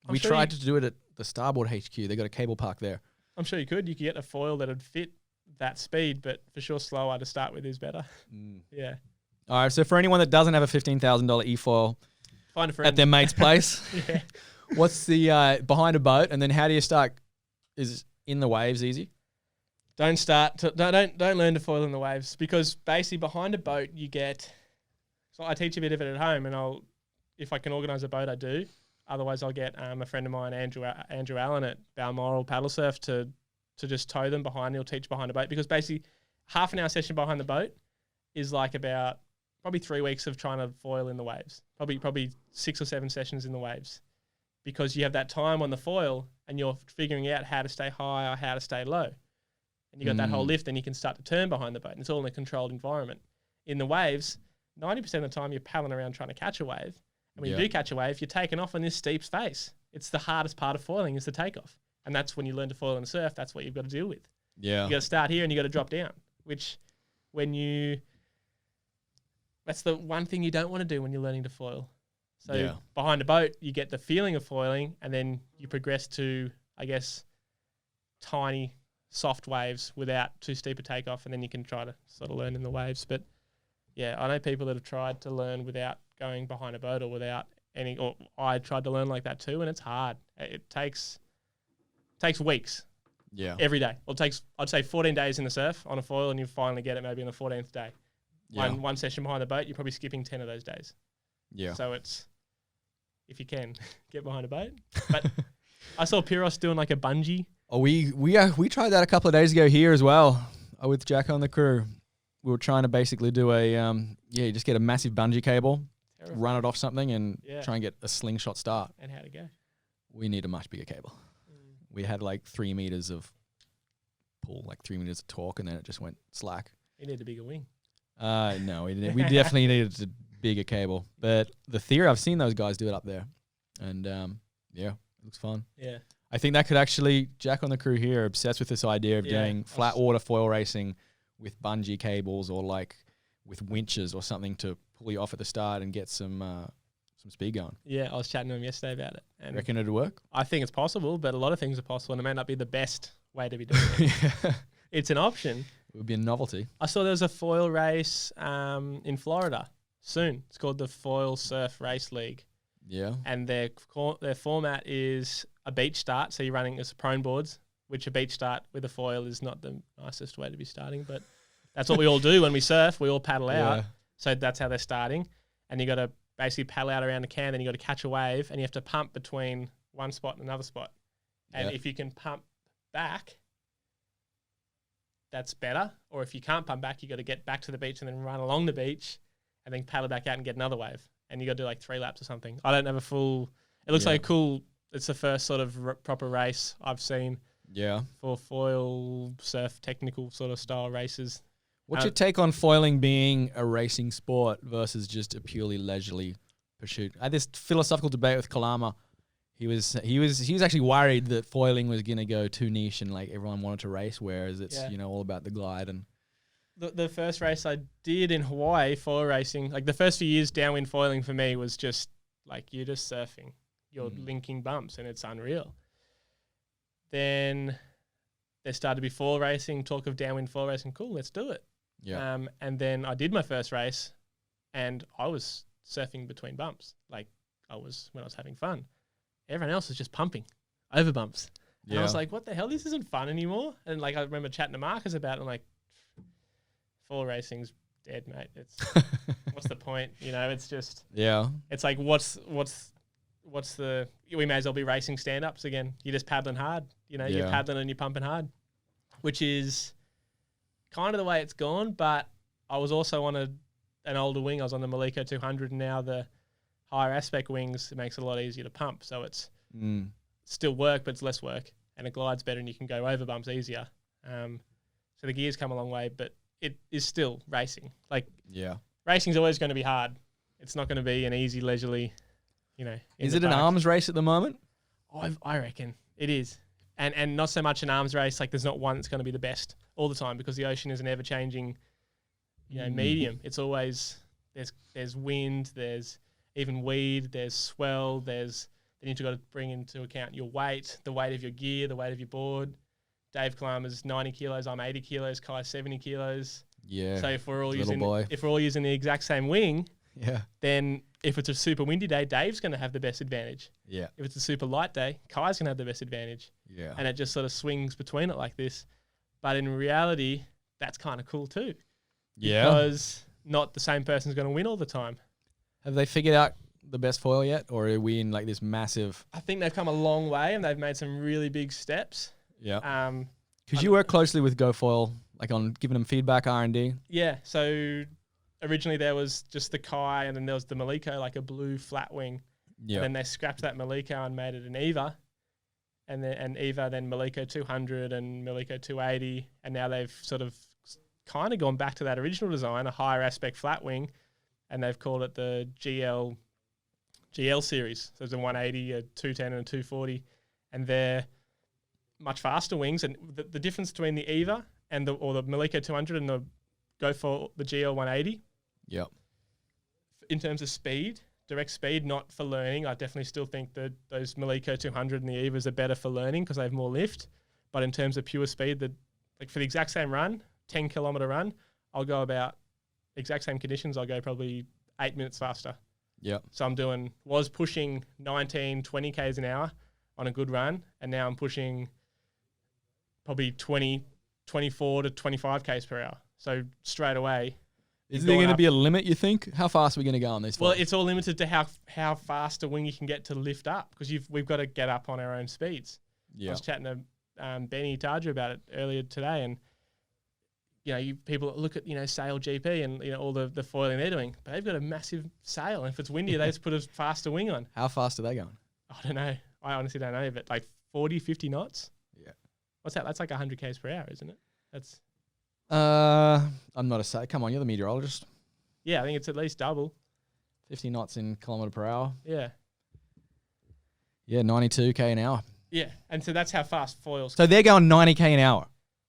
We tried to do it at the Starboard HQ. They got a cable park there. I'm sure you could. You could get a foil that would fit that speed, but for sure slower to start with is better. Yeah. All right. So for anyone that doesn't have a $15,000 e-foil find a friend at their mate's place, yeah. What's the behind a boat, and then how do you start? Is in the waves easy? Don't learn to foil in the waves because basically behind a boat you get. So I teach a bit of it at home, and if I can organise a boat, I do. Otherwise, I'll get a friend of mine, Andrew Allen at Balmoral Paddle Surf to just tow them behind. He'll teach behind a boat because basically half an hour session behind the boat is like about probably 3 weeks of trying to foil in the waves. Probably 6 or 7 sessions in the waves, because you have that time on the foil and you're figuring out how to stay high or how to stay low. And you got that whole lift, and you can start to turn behind the boat, and it's all in a controlled environment. In the waves, 90% of the time you're paddling around trying to catch a wave. And when you do catch a wave, you're taking off on this steep space. It's the hardest part of foiling is the takeoff. And that's when you learn to foil in the surf. That's what you've got to deal with. Yeah. You got to start here and you got to drop down, which that's the one thing you don't want to do when you're learning to foil. So behind a boat, you get the feeling of foiling, and then you progress to, I guess, tiny, soft waves without too steep a takeoff, and then you can try to sort of learn in the waves. But yeah, I know people that have tried to learn without going behind a boat or without any, or I tried to learn like that too, and it's hard. It takes weeks. Yeah. Every day. Well, it takes, I'd say, 14 days in the surf on a foil, and you finally get it maybe on the 14th day. Yeah. One session behind the boat, you're probably skipping 10 of those days. Yeah. So it's, if you can, get behind a boat. But I saw Piros doing like a bungee. Oh, we tried that a couple of days ago here as well with Jack on the crew. We were trying to basically do you just get a massive bungee cable, run it off something, and try and get a slingshot start. And how'd it go? We need a much bigger cable. We had like 3 meters of pull, like 3 meters of torque, and then it just went slack. You need a bigger wing. No, we definitely needed a bigger cable. But the theory, I've seen those guys do it up there, and it looks fun. Yeah. I think that could actually, Jack on the crew here, obsessed with this idea of doing flat water foil racing with bungee cables or like with winches or something to pull you off at the start and get some speed going. Yeah, I was chatting to him yesterday about it. And reckon it'd work? I think it's possible, but a lot of things are possible, and it may not be the best way to be doing it. It's an option. It would be a novelty. I saw there was a foil race in Florida soon. It's called the Foil Surf Race League. Yeah. And their format is a beach start. So you're running as prone boards, which a beach start with a foil is not the nicest way to be starting, but that's what we all do when we surf. We all paddle out. So that's how they're starting. And you got to basically paddle out around the can, then you got to catch a wave, and you have to pump between one spot and another spot. And if you can pump back, that's better. Or if you can't pump back, you got to get back to the beach and then run along the beach and then paddle back out and get another wave. And you got to do like 3 laps or something. I don't have a full, it looks like a cool, it's the first sort of proper race I've seen for foil surf technical sort of style races. What's your take on foiling being a racing sport versus just a purely leisurely pursuit? I had this philosophical debate with Kalama. He was actually worried that foiling was going to go too niche and like everyone wanted to race, whereas it's all about the glide. And the first race I did in Hawaii, foil racing, like the first few years downwind foiling for me was just like you're just surfing, you're linking bumps, and it's unreal. Then there started to be foil racing, talk of downwind foil racing. Cool, let's do it. Yeah. And then I did my first race, and I was surfing between bumps, like I was when I was having fun. Everyone else was just pumping over bumps. And I was like, what the hell? This isn't fun anymore. And like I remember chatting to Marcus about it, and like, foil racing's dead, mate. It's what's the point? You know, it's just it's like what's the, we may as well be racing stand-ups again. You're just paddling hard. You know, you're paddling and you're pumping hard, which is kind of the way it's gone. But I was also on an older wing. I was on the Maliko 200, and now the higher aspect wings, it makes it a lot easier to pump. So it's still work, but it's less work, and it glides better, and you can go over bumps easier. So the gear's come a long way, but it is still racing. Like racing's always going to be hard. It's not going to be an easy, leisurely, you know. Is it an arms race at the moment? I reckon it is. And not so much an arms race. Like there's not one that's going to be the best all the time, because the ocean is an ever-changing, you know, medium. It's always, there's wind, there's even weed, there's swell, then you've got to bring into account your weight, the weight of your gear, the weight of your board. Dave Kalama's 90 kilos, I'm 80 kilos, Kai's 70 kilos. Yeah. So if we're all using the exact same wing, then if it's a super windy day, Dave's going to have the best advantage. Yeah. If it's a super light day, Kai's going to have the best advantage. Yeah. And it just sort of swings between it like this. But in reality, that's kind of cool too. Yeah. Because not the same person's going to win all the time. Have they figured out the best foil yet, or are we in like this massive? I think they've come a long way, and they've made some really big steps. Yeah. Because you work closely with GoFoil, like on giving them feedback, R&D. Yeah. So originally there was just the Kai, and then there was the Maliko, like a blue flat wing. Yeah. And then they scrapped that Maliko and made it an Eva. And Eva, then Maliko 200 and Maliko 280. And now they've sort of kind of gone back to that original design, a higher aspect flat wing. And they've called it the GL series. So there's a 180, a 210, and a 240. And they're much faster wings. And the difference between the Eva and the Maliko 200 and the go for the GL 180. Yep. In terms of speed, direct speed, not for learning. I definitely still think that those Maliko 200 and the Evas are better for learning because they have more lift. But in terms of pure speed, like for the exact same run, 10 kilometer run, I'll go about exact same conditions. I'll go probably 8 minutes faster. Yep. So was pushing 19, 20 Ks an hour on a good run. And now I'm pushing probably 24 to 25 Ks per hour. So straight away. Is there going to be a limit, you think? How fast are we going to go on this? Well, it's all limited to how fast a wing you can get to lift up because we've got to get up on our own speeds. Yeah. I was chatting to Benny Tarja about it earlier today, and people look at Sail GP and all the foiling they're doing, but they've got a massive sail, and if it's windy, they just put a faster wing on. How fast are they going? I don't know. I honestly don't know, but like 40, 50 knots. Yeah. What's that? That's like 100 Ks per hour, isn't it? That's. I'm not a sailor. Come on, you're the meteorologist. Yeah, I think it's at least double. 50 knots in kilometre per hour. Yeah. Yeah, 92 k an hour. Yeah, and so that's how fast foils. So they're going 90 k an hour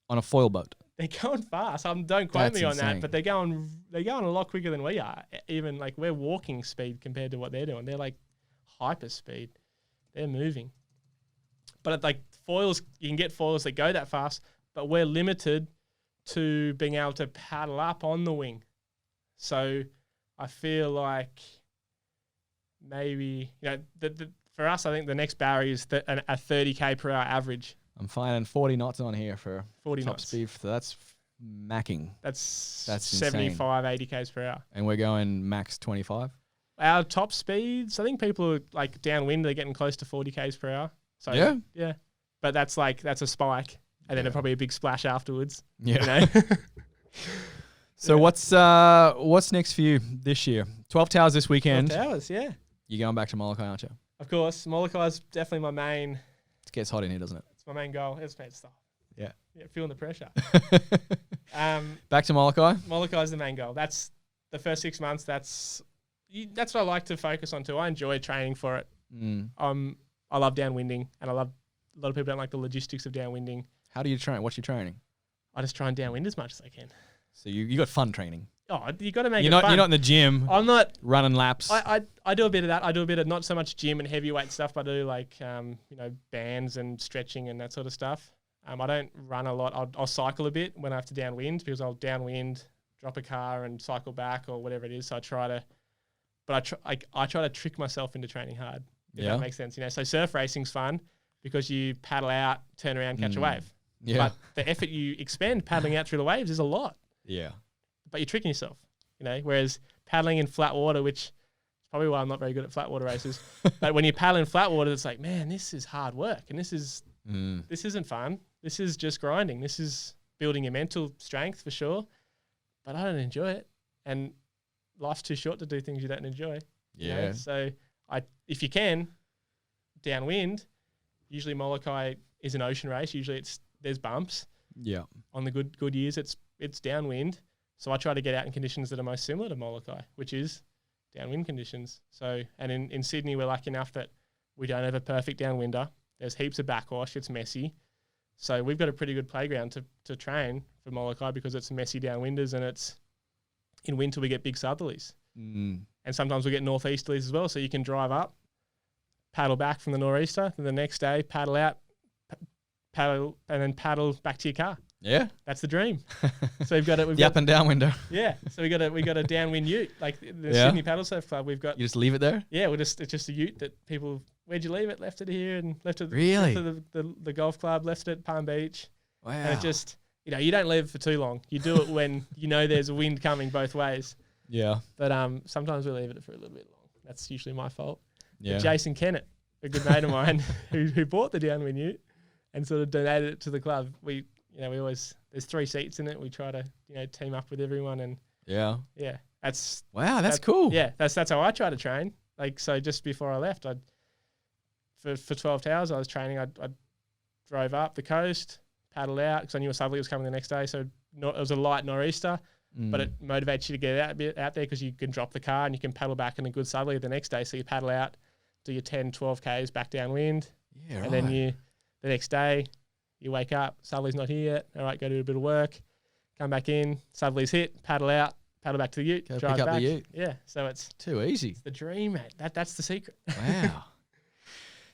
on a foil boat. They're going fast. Don't quote me on that, but they're going a lot quicker than we are. Even like we're walking speed compared to what they're doing. They're like hyper speed. They're moving. But like foils, you can get foils that go that fast, but we're limited to being able to paddle up on the wing. So I feel like maybe, for us, I think the next barrier is a 30 k per hour average. I'm finding 40 knots on here for 40 top knots. speed. So that's macking. That's 75, insane. 80 k's per hour. And we're going max 25. Our top speeds, I think people are like downwind, they're getting close to 40 k's per hour. So yeah. But that's a spike, and then probably a big splash afterwards. Yeah. So what's next for you this year? 12 Towers this weekend. 12 Towers, yeah. You're going back to Molokai, aren't you? Of course, Molokai is definitely my main. It gets hot in here, doesn't it? It's my main goal. It's bad stuff. Yeah. Yeah, feeling the pressure. Back to Molokai. Molokai is the main goal. That's the first 6 months. That's what I like to focus on too. I enjoy training for it. I love downwinding, and I love a lot of people don't like the logistics of downwinding. How do you train? What's your training? I just try and downwind as much as I can. So you got fun training. Oh, you got to make it fun. You're not in the gym. I'm not running laps. I do a bit of that. I do a bit of not so much gym and heavyweight stuff, but I do like bands and stretching and that sort of stuff. I don't run a lot. I'll cycle a bit when I have to downwind because I'll downwind, drop a car and cycle back or whatever it is. So I try to trick myself into training hard. If that makes sense. So surf racing's fun because you paddle out, turn around, catch a wave. Yeah. But the effort you expend paddling out through the waves is a lot. Yeah. But you're tricking yourself, whereas paddling in flat water, which is probably why I'm not very good at flat water races. But when you paddle in flat water, it's like, man, this is hard work. And this isn't fun. This is just grinding. This is building your mental strength for sure. But I don't enjoy it. And life's too short to do things you don't enjoy. Yeah. So if you can, downwind, usually Molokai is an ocean race. Usually there's bumps. Yeah. On the good years, it's downwind. So I try to get out in conditions that are most similar to Molokai, which is downwind conditions. So, and in Sydney, we're lucky enough that we don't have a perfect downwinder. There's heaps of backwash. It's messy. So we've got a pretty good playground to train for Molokai because it's messy downwinders, and it's in winter we get big southerlies. And sometimes we get northeasterlies as well. So you can drive up, paddle back from the nor'easter, then the next day paddle out, paddle, and then paddle back to your car. Yeah, that's the dream. So we've got up and down window. Yeah, so we got a downwind ute like the Sydney Paddle Surf Club. We've got. You just leave it there. Yeah, it's just a ute that people. Where'd you leave it? Left it here and left it. Really? Left it the golf club. Left it at Palm Beach. Wow. And it just you don't leave it for too long. You do it when there's a wind coming both ways. Yeah. But sometimes we leave it for a little bit long. That's usually my fault. Yeah. But Jason Kennett, a good mate of mine, who bought the downwind ute and sort of donated it to the club. We always there's 3 seats in it. We try to team up with everyone and That's cool. Yeah, that's how I try to train. Like, so just before I left, for 12 hours I was training. I drove up the coast, paddled out because I knew a southerly was coming the next day. So it was a light nor'easter, but it motivates you to get out there because you can drop the car and you can paddle back in a good southerly the next day. So you paddle out, do your 10, 12 Ks back downwind. Yeah, right. And then the next day, you wake up, southerly's not here yet. All right, go do a bit of work, come back in, southerly's hit, paddle out, paddle back to the ute, Go drive pick up back. the ute. Yeah, so it's Too easy. the dream, mate. That's the secret. Wow.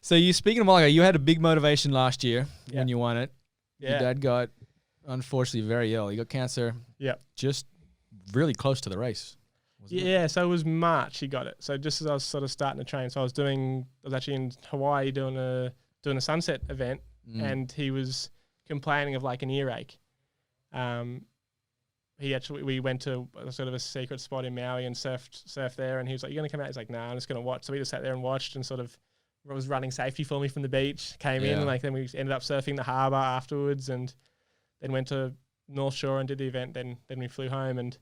So you speaking of Malaga, you had a big motivation last year when you won it. Yeah. Your dad got, unfortunately, very ill. He got cancer. Yeah. Just really close to the race. Yeah, so it was March he got it. So just as I was sort of starting to train, so I was actually in Hawaii doing a sunset event, and he was complaining of like an earache. We went to a sort of a secret spot in Maui and surfed there, and he was like, "You're gonna come out?" He's like, "Nah, I'm just gonna watch." So we just sat there and watched, and sort of was running safety for me from the beach. Came in, and then we ended up surfing the harbour afterwards, and then went to North Shore and did the event. Then we flew home, and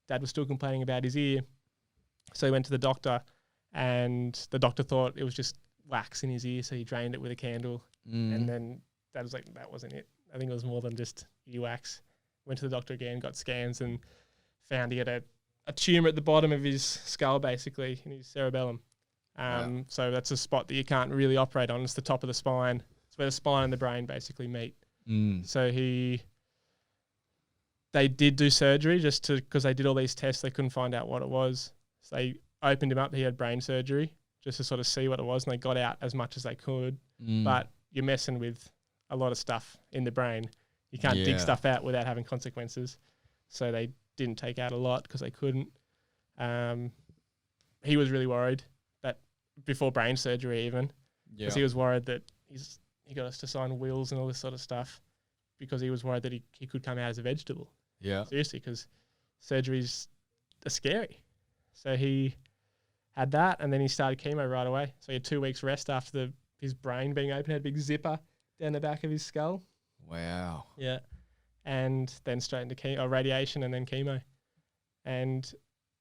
Dad was still complaining about his ear, so he went to the doctor, and the doctor thought it was just wax in his ear, so he drained it with a candle, and then Dad was like, "That wasn't it. I think it was more than just earwax." Went to the doctor again, got scans, and found he had a tumour at the bottom of his skull, basically, in his cerebellum. So that's a spot that you can't really operate on. It's the top of the spine. It's where the spine and the brain basically meet. So they did do surgery because they did all these tests. They couldn't find out what it was. So they opened him up. He had brain surgery just to sort of see what it was, and they got out as much as they could. But you're messing with a lot of stuff in the brain. You can't dig stuff out without having consequences. So they didn't take out a lot because they couldn't. He was really worried that before brain surgery even, because he was worried that he got us to sign wills and all this sort of stuff because he was worried that he could come out as a vegetable. Yeah. Seriously, because surgeries are scary. So he had that, and then he started chemo right away. So he had 2 weeks rest after his brain being open. Had a big zipper down the back of his skull. Wow. Yeah. And then straight into radiation and then chemo. And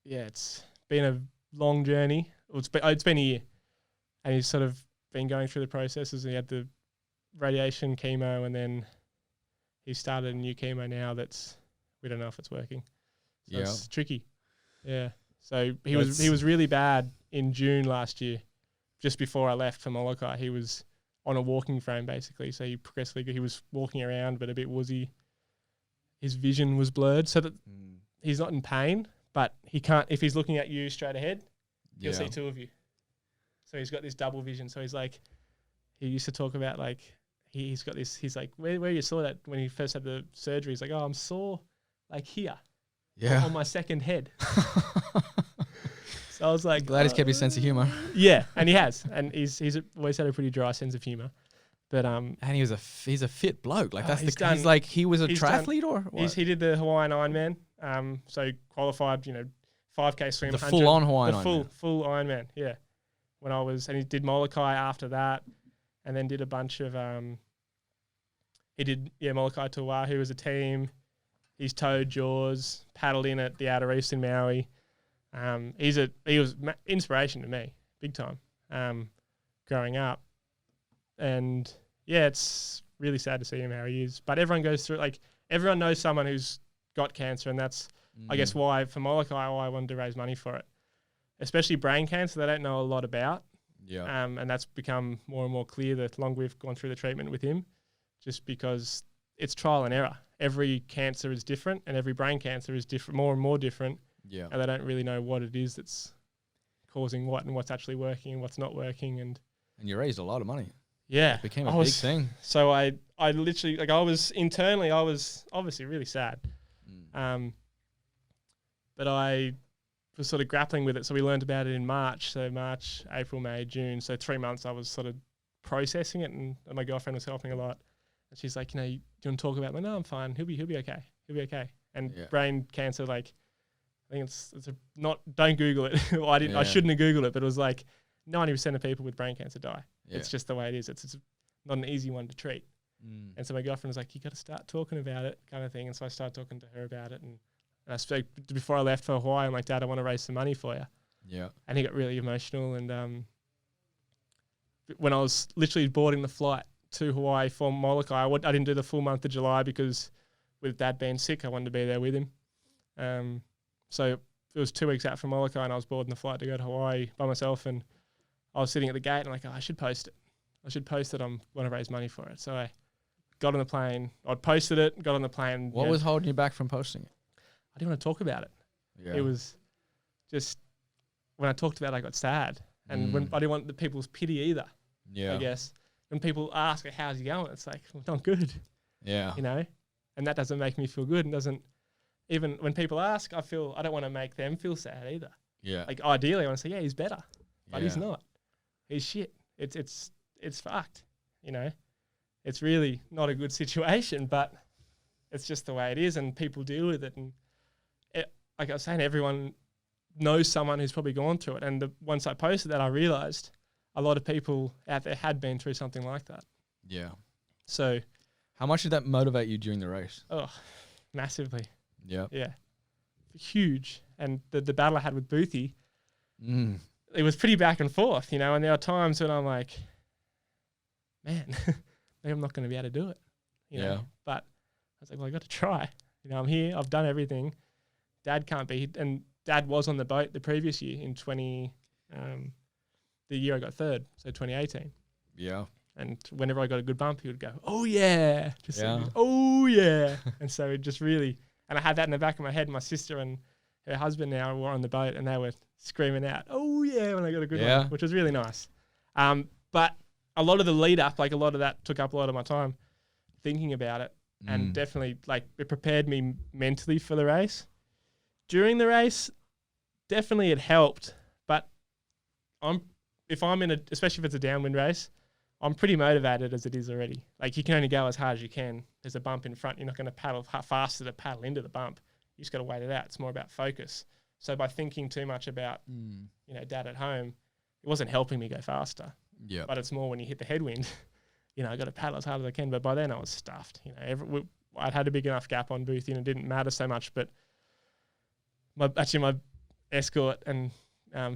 yeah, it's been a long journey. It's been a year. And he's sort of been going through the processes. He had the radiation, chemo, and then he started a new chemo now we don't know if it's working. So it's tricky. Yeah. So he was really bad in June last year, just before I left for Molokai. He was on a walking frame basically. So he was walking around but a bit woozy. His vision was blurred so that he's not in pain, but he can't, if he's looking at you straight ahead, he'll see two of you. So he's got this double vision. So he's like, he used to talk about like, he's got this, he's like, where you saw that when he first had the surgery? He's like, oh, I'm sore like here. On my second head. So I was like, glad he's kept his sense of humor. Yeah, and he has, and he's always had a pretty dry sense of humor. But and he's a fit bloke. Like he was a triathlete or what? He did the Hawaiian Ironman. So qualified, 5K swim, the full on Hawaiian Ironman. Full Ironman. Yeah. And he did Molokai after that, and then did a bunch of Molokai to Oahu as a team. He's towed Jaws, paddled in at the Outer East in Maui. He was inspiration to me, big time, growing up. And yeah, it's really sad to see him how he is. But everyone goes through, like, everyone knows someone who's got cancer, and that's, I guess, why for Molokai, I wanted to raise money for it. Especially brain cancer, they don't know a lot about. Yeah. And that's become more and more clear the longer we've gone through the treatment with him, just because it's trial and error. Every cancer is different, and every brain cancer is different, more and more different. Yeah. And they don't really know what it is that's causing what and what's actually working and what's not working. And you raised a lot of money. Yeah. It became a big thing. So I literally, like, I was obviously really sad. But I was sort of grappling with it. So we learned about it in March. So March, April, May, June. So 3 months I was sort of processing it, and my girlfriend was helping a lot. And she's like, do you want to talk about it? I'm like, no, I'm fine. He'll be okay. He'll be okay. And brain cancer, like, I think don't Google it. I shouldn't have Googled it, but it was like 90% of people with brain cancer die. Yeah. It's just the way it is. It's not an easy one to treat. And so my girlfriend was like, you got to start talking about it, kind of thing. And so I started talking to her about it, and And I spoke before I left for Hawaii. I'm like, Dad, I want to raise some money for you. Yeah. And he got really emotional. And when I was literally boarding the flight to Hawaii from Molokai, I didn't do the full month of July because with Dad being sick, I wanted to be there with him. So it was 2 weeks out from Molokai, and I was boarding the flight to go to Hawaii by myself. And I was sitting at the gate, and I'm like, I should post it. I want to raise money for it. So I got on the plane. I'd posted it, got on the plane. What was holding you back from posting it? I didn't want to talk about it. Yeah. It was just when I talked about it, I got sad. And when I didn't want the people's pity either. Yeah. I guess. When people ask, how's he going? It's like, well, not good. Yeah. You know? And that doesn't make me feel good, and doesn't, even when people ask, I don't want to make them feel sad either. Yeah. Like ideally I want to say, yeah, he's better. But he's not. He's shit. It's fucked. You know? It's really not a good situation, but it's just the way it is, and people deal with it. And like I was saying, everyone knows someone who's probably gone through it. And once I posted that, I realized a lot of people out there had been through something like that. Yeah. So how much did that motivate you during the race? Oh, massively. Yeah. Yeah. Huge. And the battle I had with Boothie, it was pretty back and forth, you know, and there are times when I'm like, man, maybe I'm not going to be able to do it. You know? But I was like, well, I got to try. You know, I'm here. I've done everything. Dad can't be. And Dad was on the boat the previous year in the year I got third, so 2018. Yeah. And whenever I got a good bump, he would go, oh, yeah. Oh, yeah. And so it just really, and I had that in the back of my head. My sister and her husband now were on the boat, and they were screaming out, oh, yeah, when I got a good one, which was really nice. But a lot of the lead up, like a lot of that took up a lot of my time thinking about it, and definitely like it prepared me mentally for the race. During the race, definitely it helped, but especially if it's a downwind race, I'm pretty motivated as it is already. Like you can only go as hard as you can. There's a bump in front. You're not going to paddle faster to paddle into the bump. You just got to wait it out. It's more about focus. So by thinking too much about, Dad at home, it wasn't helping me go faster. Yeah. But it's more when you hit the headwind, I got to paddle as hard as I can. But by then I was stuffed. I'd had a big enough gap on Boothie, and it didn't matter so much. But my escort and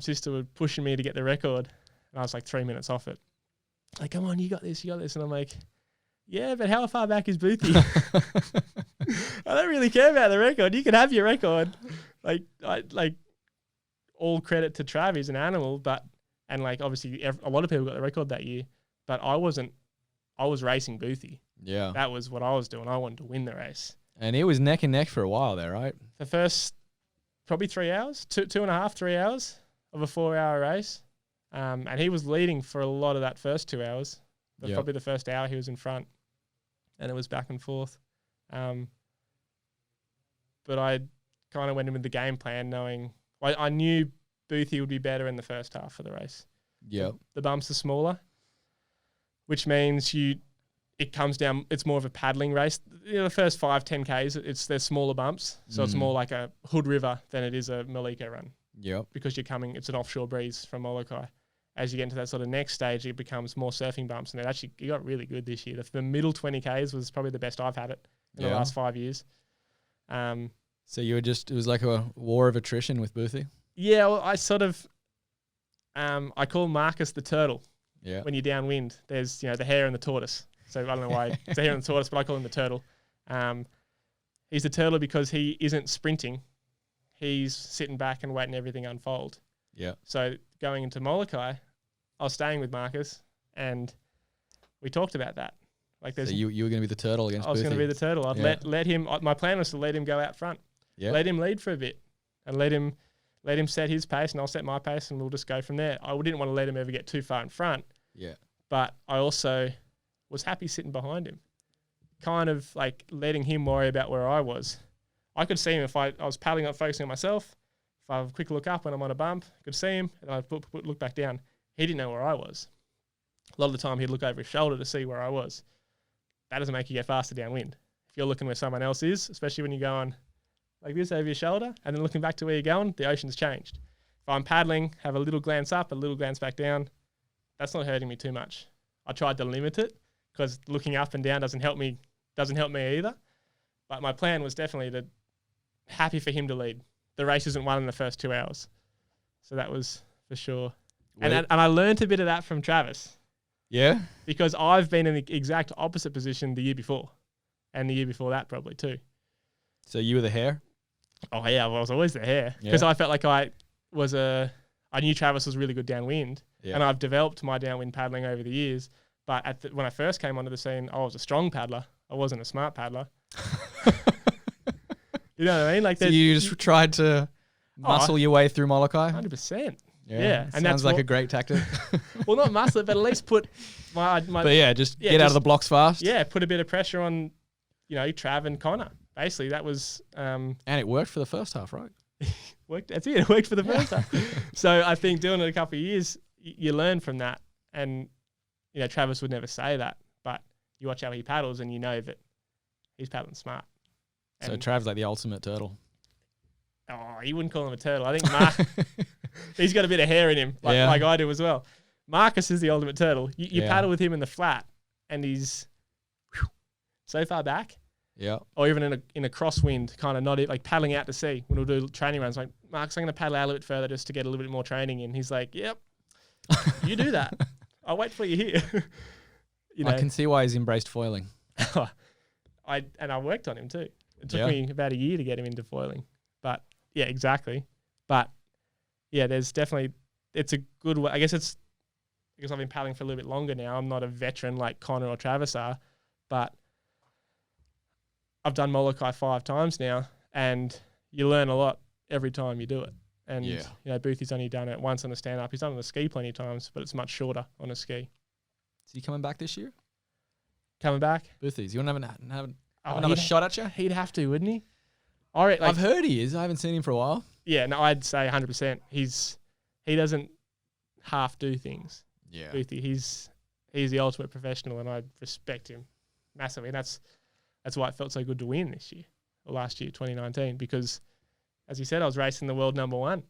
sister were pushing me to get the record, and I was like 3 minutes off it. Like, come on, you got this. And I'm like, yeah, but how far back is Boothie? I don't really care about the record. You can have your record. All credit to Trav, he's an animal, and obviously a lot of people got the record that year, but I wasn't. I was racing Boothie. Yeah. That was what I was doing. I wanted to win the race. And it was neck and neck for a while there, right? The first probably 3 hours, 2.5, 3 hours of a 4-hour race. And he was leading for a lot of that first 2 hours. Probably the first hour he was in front, and it was back and forth. But I kind of went in with the game plan knowing I knew Boothie would be better in the first half of the race. Yeah. The bumps are smaller, which means it comes down, it's more of a paddling race. The first 5-10 Ks, there's smaller bumps. So it's more like a Hood River than it is a Malika run. Yeah. Because it's an offshore breeze from Molokai. As you get into that sort of next stage, it becomes more surfing bumps. And it got really good this year. The middle 20 Ks was probably the best I've had it in the last 5 years. So it was like a war of attrition with Boothie? Yeah, well, I sort of, I call Marcus the turtle. Yeah. When you're downwind, there's, the hare and the tortoise. So I don't know why it's the hare and the tortoise, but I call him the turtle. He's the turtle because he isn't sprinting. He's sitting back and waiting everything unfold. Yeah. So going into Molokai, I was staying with Marcus, and we talked about that. So you were going to be the turtle against Boothie? I was going to be the turtle. I'd let him. My plan was to let him go out front. Yeah. Let him lead for a bit, and let him set his pace, and I'll set my pace, and we'll just go from there. I didn't want to let him ever get too far in front. Yeah. But I also was happy sitting behind him, kind of like letting him worry about where I was. I could see him if I was paddling up, focusing on myself. If I have a quick look up when I'm on a bump, I could see him, and I'd look back down. He didn't know where I was. A lot of the time, he'd look over his shoulder to see where I was. That doesn't make you go faster downwind. If you're looking where someone else is, especially when you're going like this over your shoulder, and then looking back to where you're going, the ocean's changed. If I'm paddling, have a little glance up, a little glance back down, that's not hurting me too much. I tried to limit it because looking up and down doesn't help me either. But my plan was definitely to happy for him to lead. The race isn't won in the first 2 hours. So that was for sure. And I learned a bit of that from Travis. Yeah? Because I've been in the exact opposite position the year before. And the year before that probably too. So you were the hare? Oh, yeah, I was always the hare. Because I felt like I knew Travis was really good downwind. Yeah. And I've developed my downwind paddling over the years. But when I first came onto the scene, I was a strong paddler. I wasn't a smart paddler. You know what I mean? Like, so you just tried to muscle your way through Molokai? 100%. Yeah. And sounds like a great tactic. Well, not muscle it, but at least put my But yeah, just get out of the blocks fast. Yeah, put a bit of pressure on, Trav and Connor. Basically, that was... and it worked for the first half, right? That's it. It worked for the first half. So I think doing it a couple of years, you learn from that. And, Travis would never say that. But you watch how he paddles and you know that he's paddling smart. So Trav's like the ultimate turtle. Oh, you wouldn't call him a turtle. I think Mark, he's got a bit of hair in him, like I do as well. Marcus is the ultimate turtle. You paddle with him in the flat, and he's so far back. Yeah. Or even in a crosswind, kind of not like paddling out to sea when we'll do training runs. Like, Marcus, I'm going to paddle out a little bit further just to get a little bit more training in. He's like, yep, you do that. I'll wait for you here. I can see why he's embraced foiling. I worked on him too. It took me about a year to get him into foiling. But yeah, exactly. But yeah, there's definitely, it's a good way. I guess because I've been paddling for a little bit longer now. I'm not a veteran like Connor or Travis are, but I've done Molokai 5 times now, and you learn a lot every time you do it. And Boothie's only done it once on a stand-up. He's done it on a ski plenty of times, but it's much shorter on a ski. Is he coming back this year? Coming back? Boothie's. You want to have another shot at you? He'd have to, wouldn't he? I've heard he is. I haven't seen him for a while. Yeah, no, I'd say 100%. He doesn't half do things. Yeah. Boothie, he's the ultimate professional, and I respect him massively. And that's why it felt so good to win this year, or last year, 2019, because, as you said, I was racing the world number 1.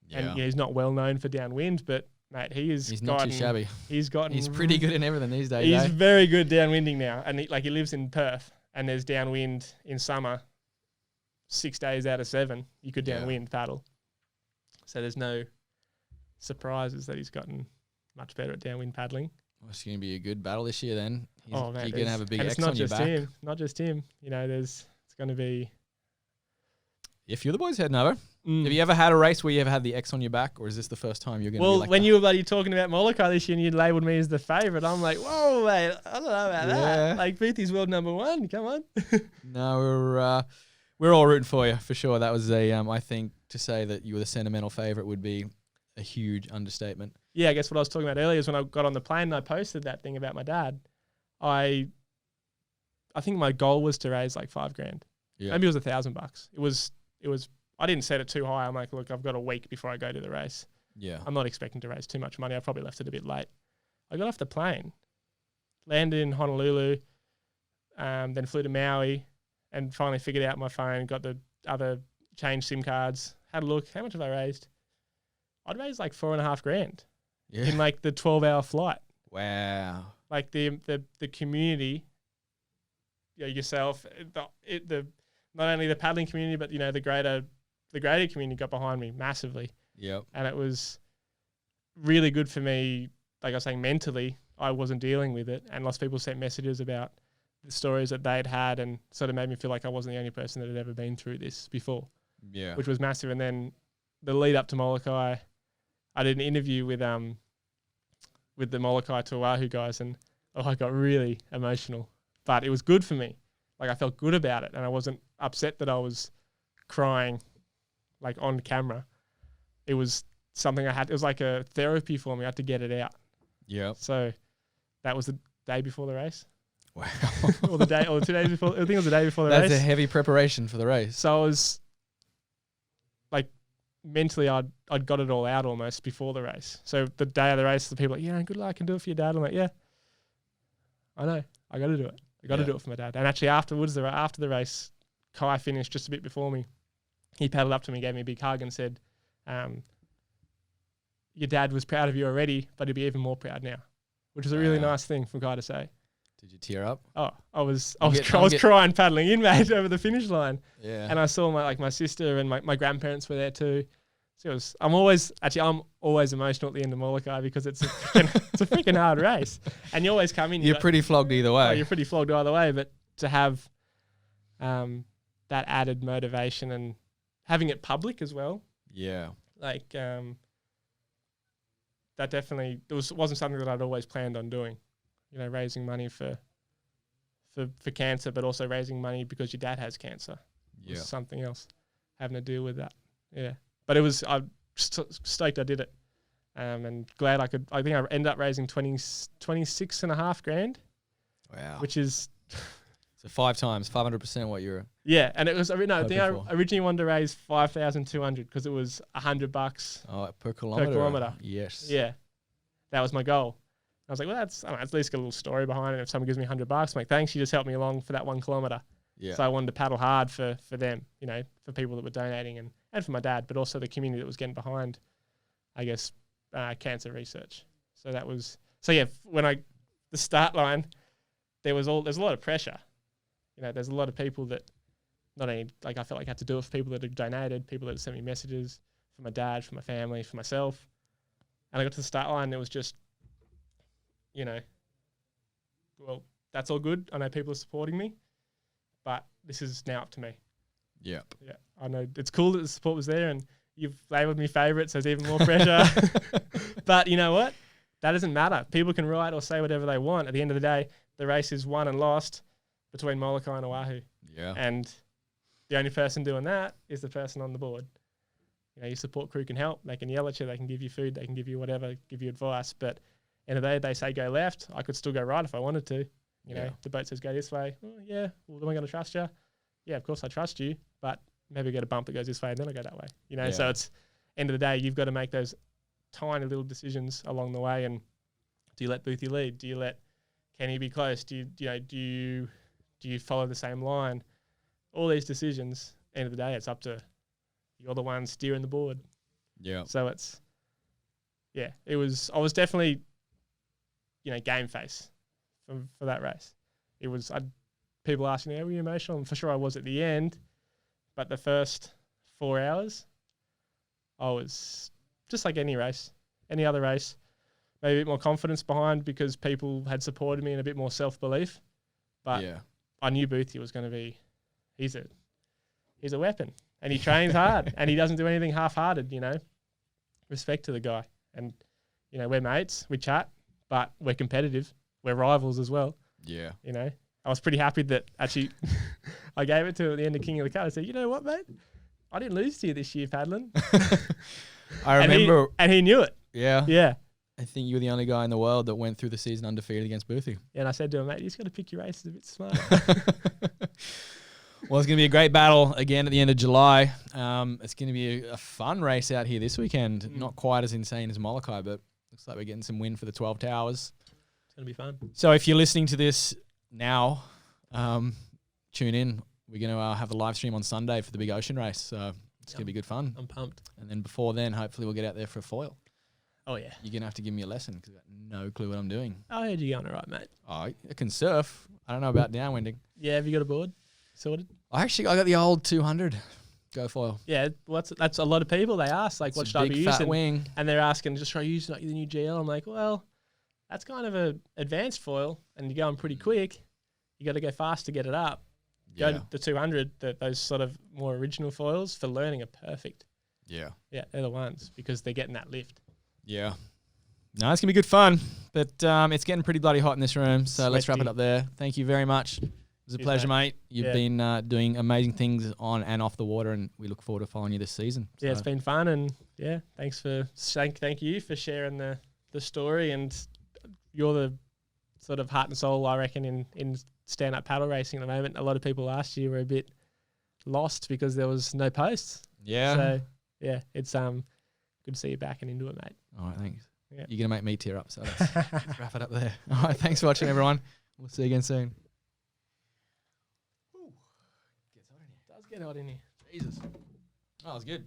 Yeah. And he's not well known for downwind, but mate, he's not too shabby. He's pretty good in everything these days. He's very good downwinding now, and he lives in Perth, and there's downwind in summer. 6 days out of 7, you could downwind paddle. So there's no surprises that he's gotten much better at downwind paddling. Well, it's going to be a good battle this year then. Man, you're going to have a big X on your back. Not just him. It's going to be... A few of the boys heading over. Have you ever had a race where you ever had the X on your back, or is this the first time you're going to be like when that? you were talking about Molokai this year and you labelled me as the favourite, I'm like, whoa, mate, I don't know about that. Like, Boothie's world number 1, come on. No, we're all rooting for you, for sure. That was I think to say that you were the sentimental favourite would be a huge understatement. Yeah, I guess what I was talking about earlier is when I got on the plane and I posted that thing about my dad, I think my goal was to raise like $5,000. Yeah. Maybe it was $1,000. It was, I didn't set it too high. I'm like, look, I've got a week before I go to the race. Yeah. I'm not expecting to raise too much money. I probably left it a bit late. I got off the plane, landed in Honolulu, then flew to Maui, and finally figured out my phone, got the other changed SIM cards, had a look. How much have I raised? I'd raised like $4,500 in like the 12-hour flight. Wow. Like the community, yourself, the not only the paddling community, but the greater community got behind me massively. Yep. And it was really good for me. Like I was saying, mentally, I wasn't dealing with it, and lots of people sent messages about the stories that they'd had, and sort of made me feel like I wasn't the only person that had ever been through this before. Yeah. Which was massive. And then the lead up to Molokai, I did an interview with the Molokai to Oahu guys, and I got really emotional. But it was good for me. Like, I felt good about it, and I wasn't upset that I was crying like on camera. It was something it was like a therapy for me. I had to get it out. Yeah. So that was the day before the race. Wow. or the 2 days before. I think it was the day before the race. That's a heavy preparation for the race. So I was like, mentally, I'd got it all out almost before the race. So the day of the race, the people are like, good luck, I can do it for your dad. I'm like, yeah, I know, I got to do it. I got to do it for my dad. And actually afterwards, after the race, Kai finished just a bit before me. He paddled up to me, gave me a big hug and said, your dad was proud of you already, but he'll be even more proud now, which is a really nice thing for Kai to say. Did you tear up? Oh, I was I'm crying paddling in, mate, over the finish line. Yeah. And I saw my sister and my grandparents were there too. So I'm always emotional at the end of Molokai because it's a freaking hard race. And you always come in. You're pretty flogged either way. Oh, you're pretty flogged either way. But to have that added motivation and having it public as well. Yeah. Like that definitely wasn't something that I'd always planned on doing. You know, raising money for cancer, but also raising money because your dad has cancer. Yeah. Something else having to deal with that. Yeah. But I'm stoked I did it. And glad I think I ended up raising 26.5 grand. Wow. Which is so 5 times, 500% what you're. Yeah, and it was I originally wanted to raise 5,200 because it was $100. Oh, per kilometer. Per kilometer. Yes. Yeah, that was my goal. I was like, well, that's at least got a little story behind it. If someone gives me $100, I'm like, thanks, you just helped me along for that 1 kilometer. Yeah. So I wanted to paddle hard for them, you know, for people that were donating and for my dad, but also the community that was getting behind, I guess, cancer research. So that was when the start line, there's a lot of pressure. You know, there's a lot of people that not only I felt like I had to do it for people that had donated, people that had sent me messages, for my dad, for my family, for myself. And I got to the start line and it was just, you know, well, that's all good. I know people are supporting me, but this is now up to me. Yep. Yeah. I know it's cool that the support was there and you've labelled me favourite, so there's even more pressure. But you know what? That doesn't matter. People can write or say whatever they want. At the end of the day, the race is won and lost between Molokai and Oahu. Yeah. And the only person doing that is the person on the board. You know, your support crew can help. They can yell at you. They can give you food. They can give you whatever, give you advice. But end of the day, they say go left. I could still go right if I wanted to. You know, the boat says go this way. Oh, yeah. Well, am I going to trust you? Yeah, of course I trust you. But maybe get a bump that goes this way and then I go that way. You know, so it's end of the day, you've got to make those tiny little decisions along the way. And do you let Boothie lead? Do you let Kenny be close? Do you follow the same line? All these decisions, end of the day, it's up to you're the one steering the board. Yeah. So I was definitely, you know, game face for that race. It was, people asking me, were you emotional? And for sure I was at the end, but the first 4 hours, I was just like any race, any other race, maybe a bit more confidence behind because people had supported me and a bit more self-belief. But I knew Boothie was going to be, he's a weapon and he trains hard and he doesn't do anything half-hearted, you know. Respect to the guy. And, you know, we're mates, we chat, but we're competitive. We're rivals as well. Yeah. You know, I was pretty happy that actually I gave it to him at the end of King of the Cut. I said, you know what, mate? I didn't lose to you this year paddling. I remember. And he knew it. Yeah. Yeah. I think you were the only guy in the world that went through the season undefeated against Boothie. Yeah, and I said to him, mate, you just got to pick your races a bit smarter. Well, it's going to be a great battle again at the end of July. It's going to be a fun race out here this weekend. Not quite as insane as Molokai, but looks like we're getting some win for the 12 Towers. It's going to be fun. So if you're listening to this now, tune in. We're going to have a live stream on Sunday for the big ocean race. So it's going to be good fun. I'm pumped. And then before then, hopefully we'll get out there for a foil. Oh, yeah. You're going to have to give me a lesson because I've got no clue what I'm doing. I heard you going all right, mate. Oh, I can surf. I don't know about downwinding. Yeah, have you got a board sorted? I got the old 200 go foil. Yeah, well, that's a lot of people. They ask, like, what should I be using? Wing. And they're asking, just try using like the new GL. I'm like, well, that's kind of a advanced foil and you're going pretty quick. You got to go fast to get it up. Go to the 200, those sort of more original foils for learning are perfect. Yeah. Yeah, they're the ones because they're getting that lift. Yeah. No, it's going to be good fun, but it's getting pretty bloody hot in this room, so let's wrap it up there. Thank you very much. It was a pleasure, mate. You've been doing amazing things on and off the water, and we look forward to following you this season. So. Yeah, it's been fun, and thank you for sharing the story, and you're the sort of heart and soul, I reckon, in stand-up paddle racing at the moment. A lot of people last year were a bit lost because there was no posts. Yeah. So, yeah, it's good to see you back and into it, mate. All right, thanks. Yeah. You're going to make me tear up, so let's wrap it up there. All right, thanks for watching, everyone. We'll see you again soon. Ooh, gets hot in here. It does get hot in here. Jesus. Oh, that was good.